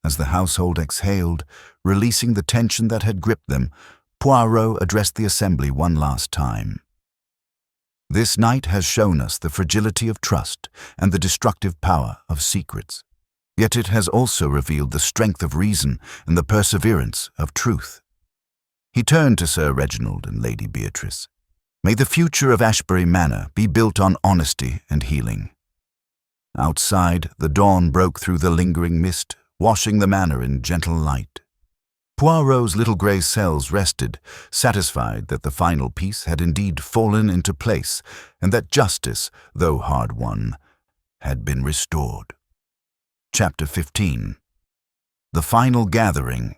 As the household exhaled, releasing the tension that had gripped them, Poirot addressed the assembly one last time. "This night has shown us the fragility of trust and the destructive power of secrets. Yet it has also revealed the strength of reason and the perseverance of truth." He turned to Sir Reginald and Lady Beatrice. "May the future of Ashbury Manor be built on honesty and healing." Outside, the dawn broke through the lingering mist, washing the manor in gentle light. Poirot's little grey cells rested, satisfied that the final piece had indeed fallen into place, and that justice, though hard-won, had been restored. Chapter 15. The Final Gathering.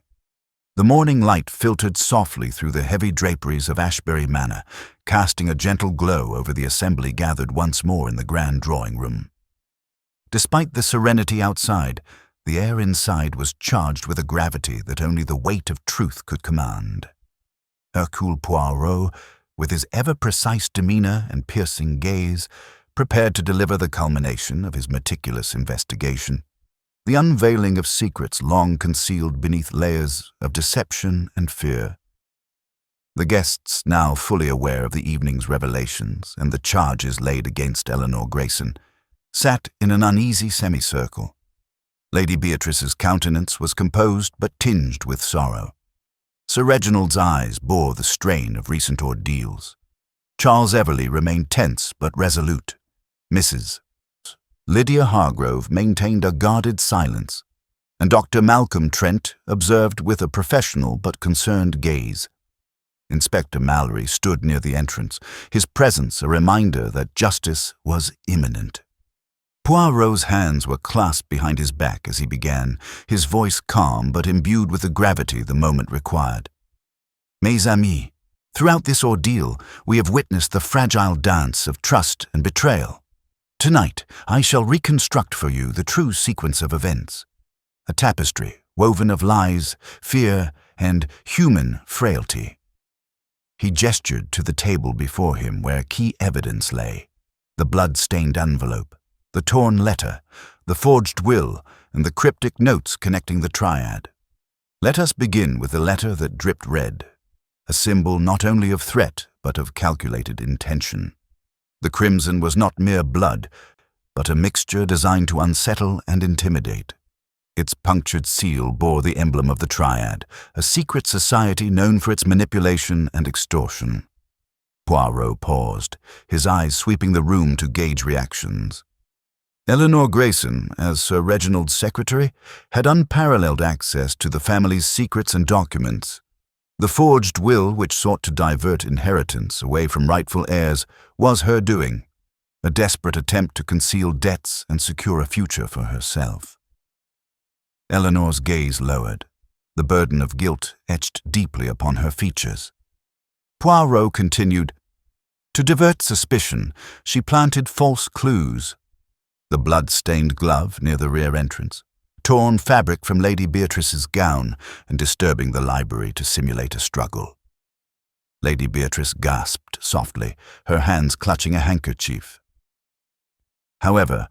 The morning light filtered softly through the heavy draperies of Ashbury Manor, casting a gentle glow over the assembly gathered once more in the grand drawing-room. Despite the serenity outside, the air inside was charged with a gravity that only the weight of truth could command. Hercule Poirot, with his ever-precise demeanor and piercing gaze, prepared to deliver the culmination of his meticulous investigation, the unveiling of secrets long concealed beneath layers of deception and fear. The guests, now fully aware of the evening's revelations and the charges laid against Eleanor Grayson, sat in an uneasy semicircle. Lady Beatrice's countenance was composed but tinged with sorrow. Sir Reginald's eyes bore the strain of recent ordeals. Charles Everley remained tense but resolute. Mrs. Lydia Hargrove maintained a guarded silence, and Dr. Malcolm Trent observed with a professional but concerned gaze. Inspector Mallory stood near the entrance, his presence a reminder that justice was imminent. Poirot's hands were clasped behind his back as he began, his voice calm but imbued with the gravity the moment required. "Mes amis, throughout this ordeal, we have witnessed the fragile dance of trust and betrayal. Tonight, I shall reconstruct for you the true sequence of events, a tapestry woven of lies, fear, and human frailty." He gestured to the table before him where key evidence lay: the blood-stained envelope, the torn letter, the forged will, and the cryptic notes connecting the triad. Let us begin with the letter that dripped red, a symbol not only of threat but of calculated intention. The crimson was not mere blood, but a mixture designed to unsettle and intimidate. Its punctured seal bore the emblem of the Triad, a secret society known for its manipulation and extortion. Poirot paused, his eyes sweeping the room to gauge reactions. Eleanor Grayson, as Sir Reginald's secretary, had unparalleled access to the family's secrets and documents. The forged will, which sought to divert inheritance away from rightful heirs, was her doing, a desperate attempt to conceal debts and secure a future for herself. Eleanor's gaze lowered, the burden of guilt etched deeply upon her features. Poirot continued, "To divert suspicion, she planted false clues. The blood-stained glove near the rear entrance, torn fabric from Lady Beatrice's gown, and disturbing the library to simulate a struggle." Lady Beatrice gasped softly, her hands clutching a handkerchief. However,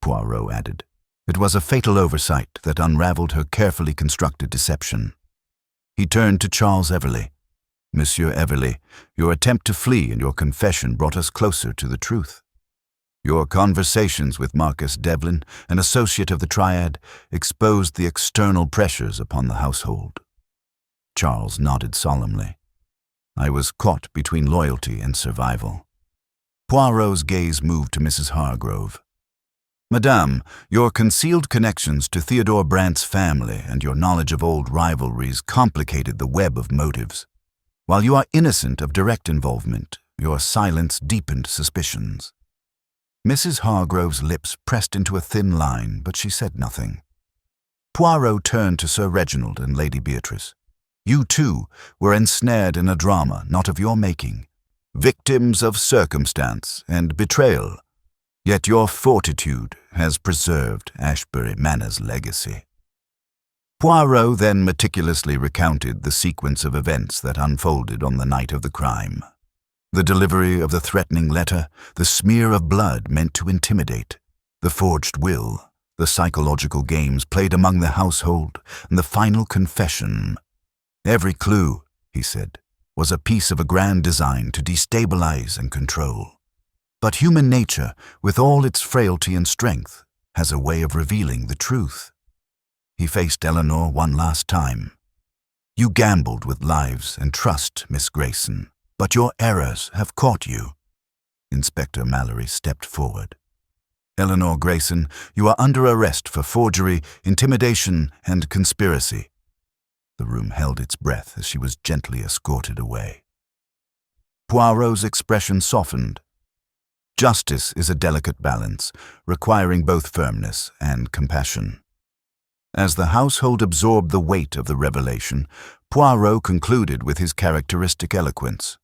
Poirot added, it was a fatal oversight that unraveled her carefully constructed deception. He turned to Charles Everley. "Monsieur Everley, your attempt to flee and your confession brought us closer to the truth. Your conversations with Marcus Devlin, an associate of the Triad, exposed the external pressures upon the household." Charles nodded solemnly. "I was caught between loyalty and survival." Poirot's gaze moved to Mrs. Hargrove. "Madame, your concealed connections to Theodore Brandt's family and your knowledge of old rivalries complicated the web of motives. While you are innocent of direct involvement, your silence deepened suspicions." Mrs. Hargrove's lips pressed into a thin line, but she said nothing. Poirot turned to Sir Reginald and Lady Beatrice. "You, too, were ensnared in a drama not of your making, victims of circumstance and betrayal. Yet your fortitude has preserved Ashbury Manor's legacy." Poirot then meticulously recounted the sequence of events that unfolded on the night of the crime. The delivery of the threatening letter, the smear of blood meant to intimidate, the forged will, the psychological games played among the household, and the final confession. "Every clue," he said, "was a piece of a grand design to destabilize and control. But human nature, with all its frailty and strength, has a way of revealing the truth." He faced Eleanor one last time. "You gambled with lives and trust, Miss Grayson, but your errors have caught you." Inspector Mallory stepped forward. "Eleanor Grayson, you are under arrest for forgery, intimidation, and conspiracy." The room held its breath as she was gently escorted away. Poirot's expression softened. Justice is a delicate balance, requiring both firmness and compassion. As the household absorbed the weight of the revelation, Poirot concluded with his characteristic eloquence.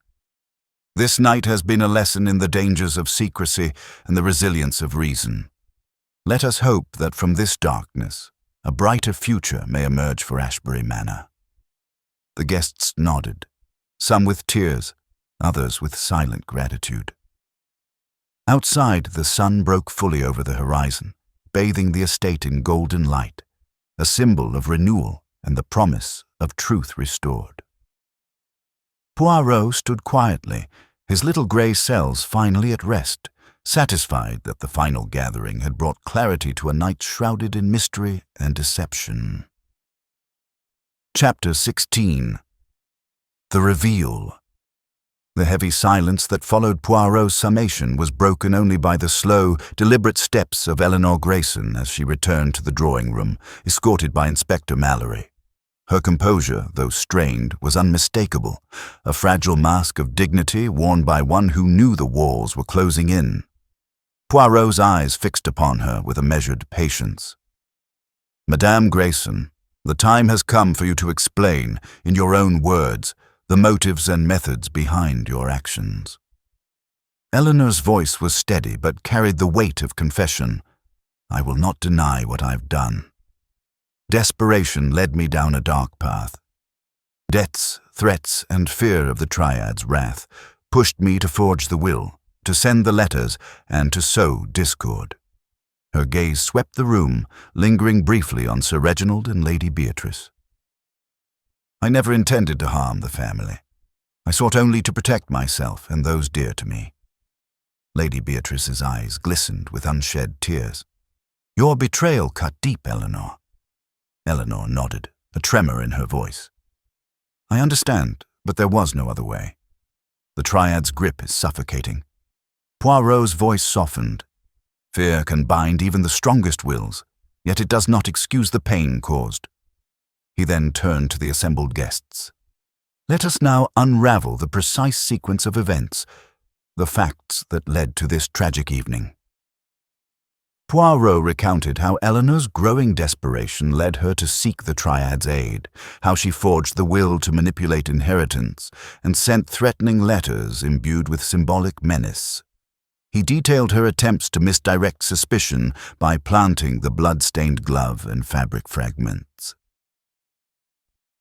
"This night has been a lesson in the dangers of secrecy and the resilience of reason. Let us hope that from this darkness, a brighter future may emerge for Ashbury Manor." The guests nodded, some with tears, others with silent gratitude. Outside, the sun broke fully over the horizon, bathing the estate in golden light, a symbol of renewal and the promise of truth restored. Poirot stood quietly, his little grey cells finally at rest, satisfied that the final gathering had brought clarity to a night shrouded in mystery and deception. Chapter 16. The Reveal. The heavy silence that followed Poirot's summation was broken only by the slow, deliberate steps of Eleanor Grayson as she returned to the drawing-room, escorted by Inspector Mallory. Her composure, though strained, was unmistakable, a fragile mask of dignity worn by one who knew the walls were closing in. Poirot's eyes fixed upon her with a measured patience. "Madame Grayson, the time has come for you to explain, in your own words, the motives and methods behind your actions." Eleanor's voice was steady but carried the weight of confession. "I will not deny what I've done. Desperation led me down a dark path. Debts, threats, and fear of the Triad's wrath pushed me to forge the will, to send the letters, and to sow discord. Her gaze swept the room, lingering briefly on Sir Reginald and Lady Beatrice. I never intended to harm the family. I sought only to protect myself and those dear to me. Lady Beatrice's eyes glistened with unshed tears. Your betrayal cut deep, Eleanor. Eleanor nodded, a tremor in her voice. I understand, but there was no other way. The Triad's grip is suffocating. Poirot's voice softened. Fear can bind even the strongest wills, yet it does not excuse the pain caused. He then turned to the assembled guests. Let us now unravel the precise sequence of events, the facts that led to this tragic evening. Poirot recounted how Eleanor's growing desperation led her to seek the Triad's aid, how she forged the will to manipulate inheritance and sent threatening letters imbued with symbolic menace. He detailed her attempts to misdirect suspicion by planting the blood-stained glove and fabric fragments.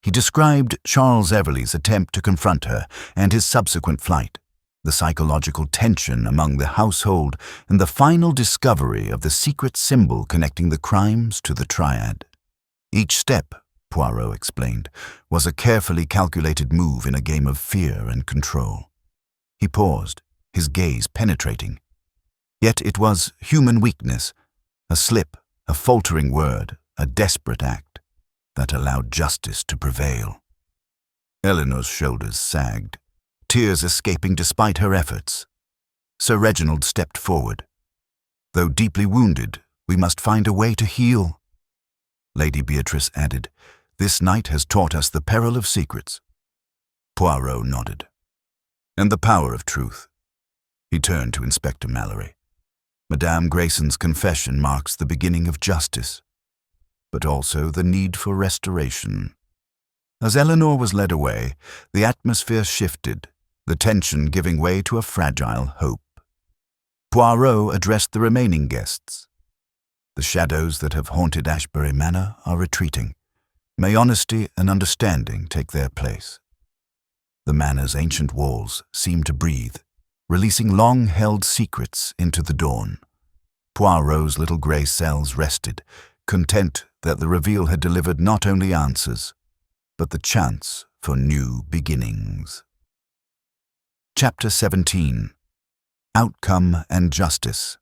He described Charles Everleigh's attempt to confront her and his subsequent flight, the psychological tension among the household, and the final discovery of the secret symbol connecting the crimes to the Triad. Each step, Poirot explained, was a carefully calculated move in a game of fear and control. He paused, his gaze penetrating. Yet it was human weakness, a slip, a faltering word, a desperate act, that allowed justice to prevail. Eleanor's shoulders sagged, tears escaping despite her efforts. Sir Reginald stepped forward. Though deeply wounded, we must find a way to heal. Lady Beatrice added, This night has taught us the peril of secrets. Poirot nodded. And the power of truth. He turned to Inspector Mallory. Madame Grayson's confession marks the beginning of justice, but also the need for restoration. As Eleanor was led away, the atmosphere shifted, the tension giving way to a fragile hope. Poirot addressed the remaining guests. The shadows that have haunted Ashbury Manor are retreating. May honesty and understanding take their place. The manor's ancient walls seem to breathe, releasing long-held secrets into the dawn. Poirot's little grey cells rested, content that the reveal had delivered not only answers, but the chance for new beginnings. Chapter 17. Outcome and Justice.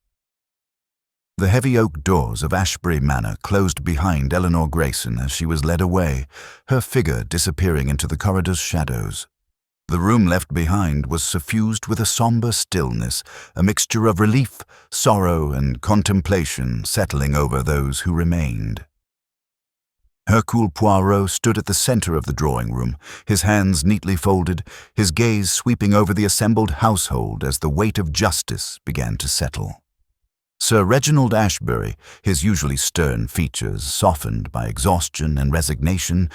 The heavy oak doors of Ashbury Manor closed behind Eleanor Grayson as she was led away, her figure disappearing into the corridor's shadows. The room left behind was suffused with a somber stillness, a mixture of relief, sorrow, and contemplation settling over those who remained. Hercule Poirot stood at the center of the drawing room, his hands neatly folded, his gaze sweeping over the assembled household as the weight of justice began to settle. Sir Reginald Ashbury, his usually stern features softened by exhaustion and resignation,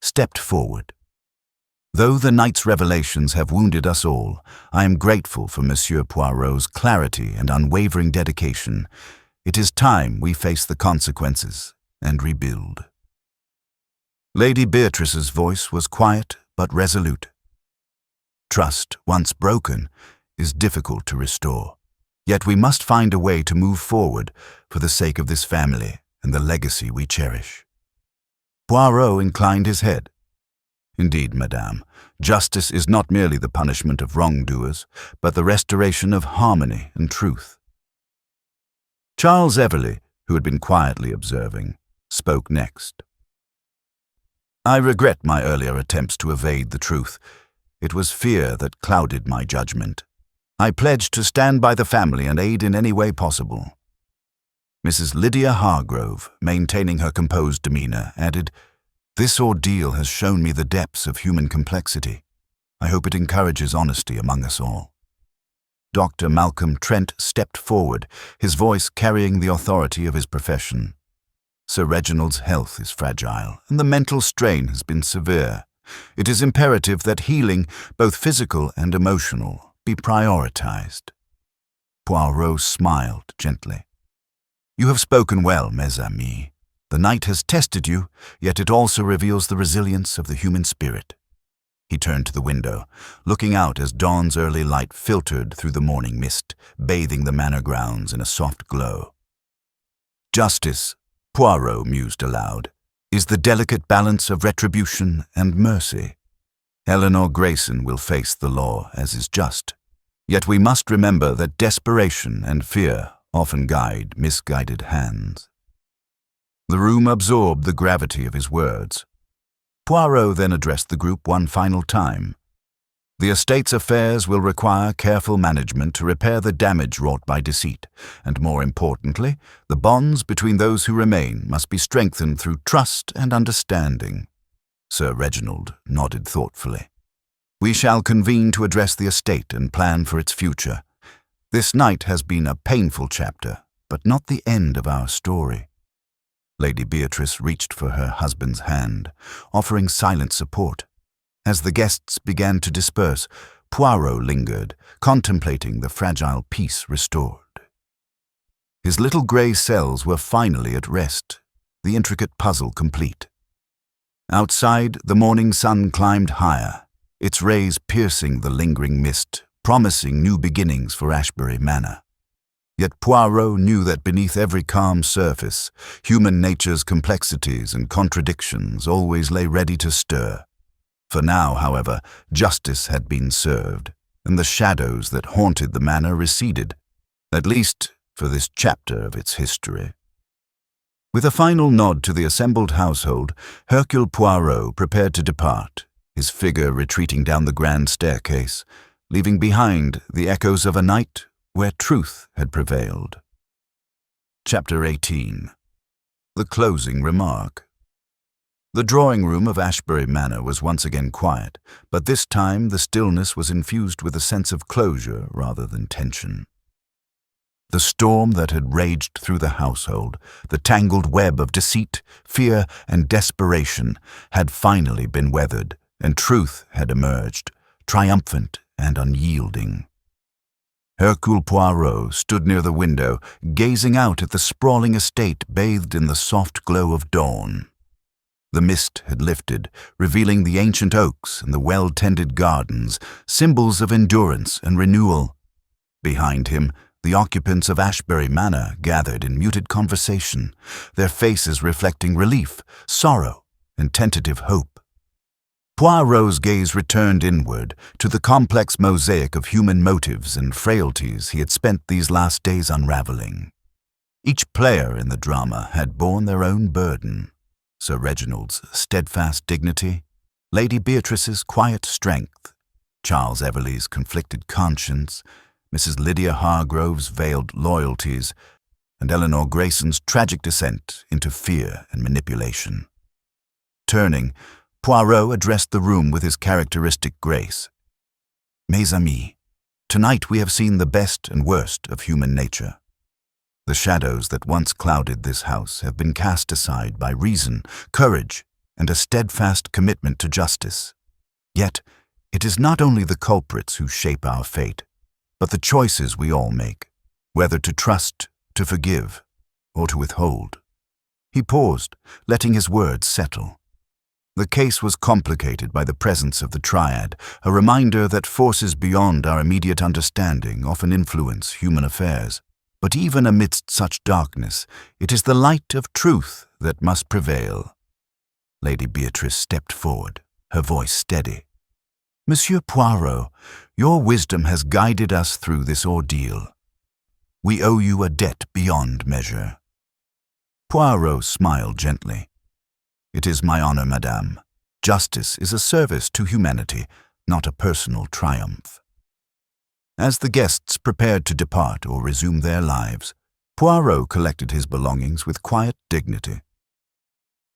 stepped forward. Though the night's revelations have wounded us all, I am grateful for Monsieur Poirot's clarity and unwavering dedication. It is time we face the consequences and rebuild. Lady Beatrice's voice was quiet but resolute. Trust, once broken, is difficult to restore. Yet we must find a way to move forward for the sake of this family and the legacy we cherish. Poirot inclined his head. Indeed, madame, justice is not merely the punishment of wrongdoers, but the restoration of harmony and truth. Charles Everleigh, who had been quietly observing, spoke next. I regret my earlier attempts to evade the truth. It was fear that clouded my judgment. I pledged to stand by the family and aid in any way possible. Mrs. Lydia Hargrove, maintaining her composed demeanor, added, This ordeal has shown me the depths of human complexity. I hope it encourages honesty among us all. Dr. Malcolm Trent stepped forward, his voice carrying the authority of his profession. Sir Reginald's health is fragile, and the mental strain has been severe. It is imperative that healing, both physical and emotional, be prioritized. Poirot smiled gently. You have spoken well, mes amis. The night has tested you, yet it also reveals the resilience of the human spirit. He turned to the window, looking out as dawn's early light filtered through the morning mist, bathing the manor grounds in a soft glow. Justice, Poirot mused aloud, is the delicate balance of retribution and mercy. Eleanor Grayson will face the law as is just. Yet we must remember that desperation and fear often guide misguided hands. The room absorbed the gravity of his words. Poirot then addressed the group one final time. The estate's affairs will require careful management to repair the damage wrought by deceit, and more importantly, the bonds between those who remain must be strengthened through trust and understanding. Sir Reginald nodded thoughtfully. We shall convene to address the estate and plan for its future. This night has been a painful chapter, but not the end of our story. Lady Beatrice reached for her husband's hand, offering silent support. As the guests began to disperse, Poirot lingered, contemplating the fragile peace restored. His little grey cells were finally at rest, the intricate puzzle complete. Outside, the morning sun climbed higher, its rays piercing the lingering mist, promising new beginnings for Ashbury Manor. Yet Poirot knew that beneath every calm surface, human nature's complexities and contradictions always lay ready to stir. For now, however, justice had been served, and the shadows that haunted the manor receded, at least for this chapter of its history. With a final nod to the assembled household, Hercule Poirot prepared to depart, his figure retreating down the grand staircase, leaving behind the echoes of a night where truth had prevailed. Chapter 18. The Closing Remark. The drawing-room of Ashbury Manor was once again quiet, but this time the stillness was infused with a sense of closure rather than tension. The storm that had raged through the household, the tangled web of deceit, fear, and desperation, had finally been weathered, and truth had emerged, triumphant and unyielding. Hercule Poirot stood near the window, gazing out at the sprawling estate bathed in the soft glow of dawn. The mist had lifted, revealing the ancient oaks and the well-tended gardens, symbols of endurance and renewal. Behind him, the occupants of Ashbury Manor gathered in muted conversation, their faces reflecting relief, sorrow, and tentative hope. Poirot's gaze returned inward to the complex mosaic of human motives and frailties he had spent these last days unraveling. Each player in the drama had borne their own burden. Sir Reginald's steadfast dignity, Lady Beatrice's quiet strength, Charles Everleigh's conflicted conscience, Mrs. Lydia Hargrove's veiled loyalties, and Eleanor Grayson's tragic descent into fear and manipulation. Turning, Poirot addressed the room with his characteristic grace. Mes amis, tonight we have seen the best and worst of human nature. The shadows that once clouded this house have been cast aside by reason, courage, and a steadfast commitment to justice. Yet, it is not only the culprits who shape our fate, but the choices we all make, whether to trust, to forgive, or to withhold. He paused, letting his words settle. The case was complicated by the presence of the triad, a reminder that forces beyond our immediate understanding often influence human affairs. But even amidst such darkness, it is the light of truth that must prevail. Lady Beatrice stepped forward, her voice steady. Monsieur Poirot, your wisdom has guided us through this ordeal. We owe you a debt beyond measure. Poirot smiled gently. It is my honor, madame. Justice is a service to humanity, not a personal triumph. As the guests prepared to depart or resume their lives, Poirot collected his belongings with quiet dignity.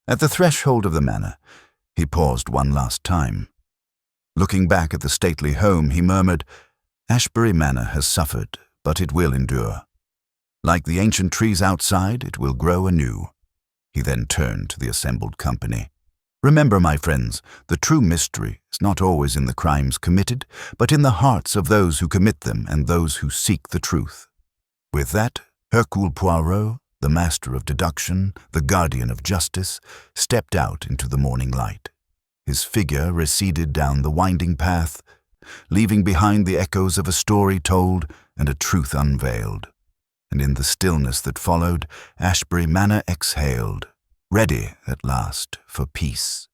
At the threshold of the manor, he paused one last time. Looking back at the stately home, he murmured, Ashbury Manor has suffered, but it will endure. Like the ancient trees outside, it will grow anew. He then turned to the assembled company. Remember, my friends, the true mystery is not always in the crimes committed, but in the hearts of those who commit them and those who seek the truth. With that, Hercule Poirot, the master of deduction, the guardian of justice, stepped out into the morning light. His figure receded down the winding path, leaving behind the echoes of a story told and a truth unveiled. And in the stillness that followed, Ashbury Manor exhaled, ready at last for peace.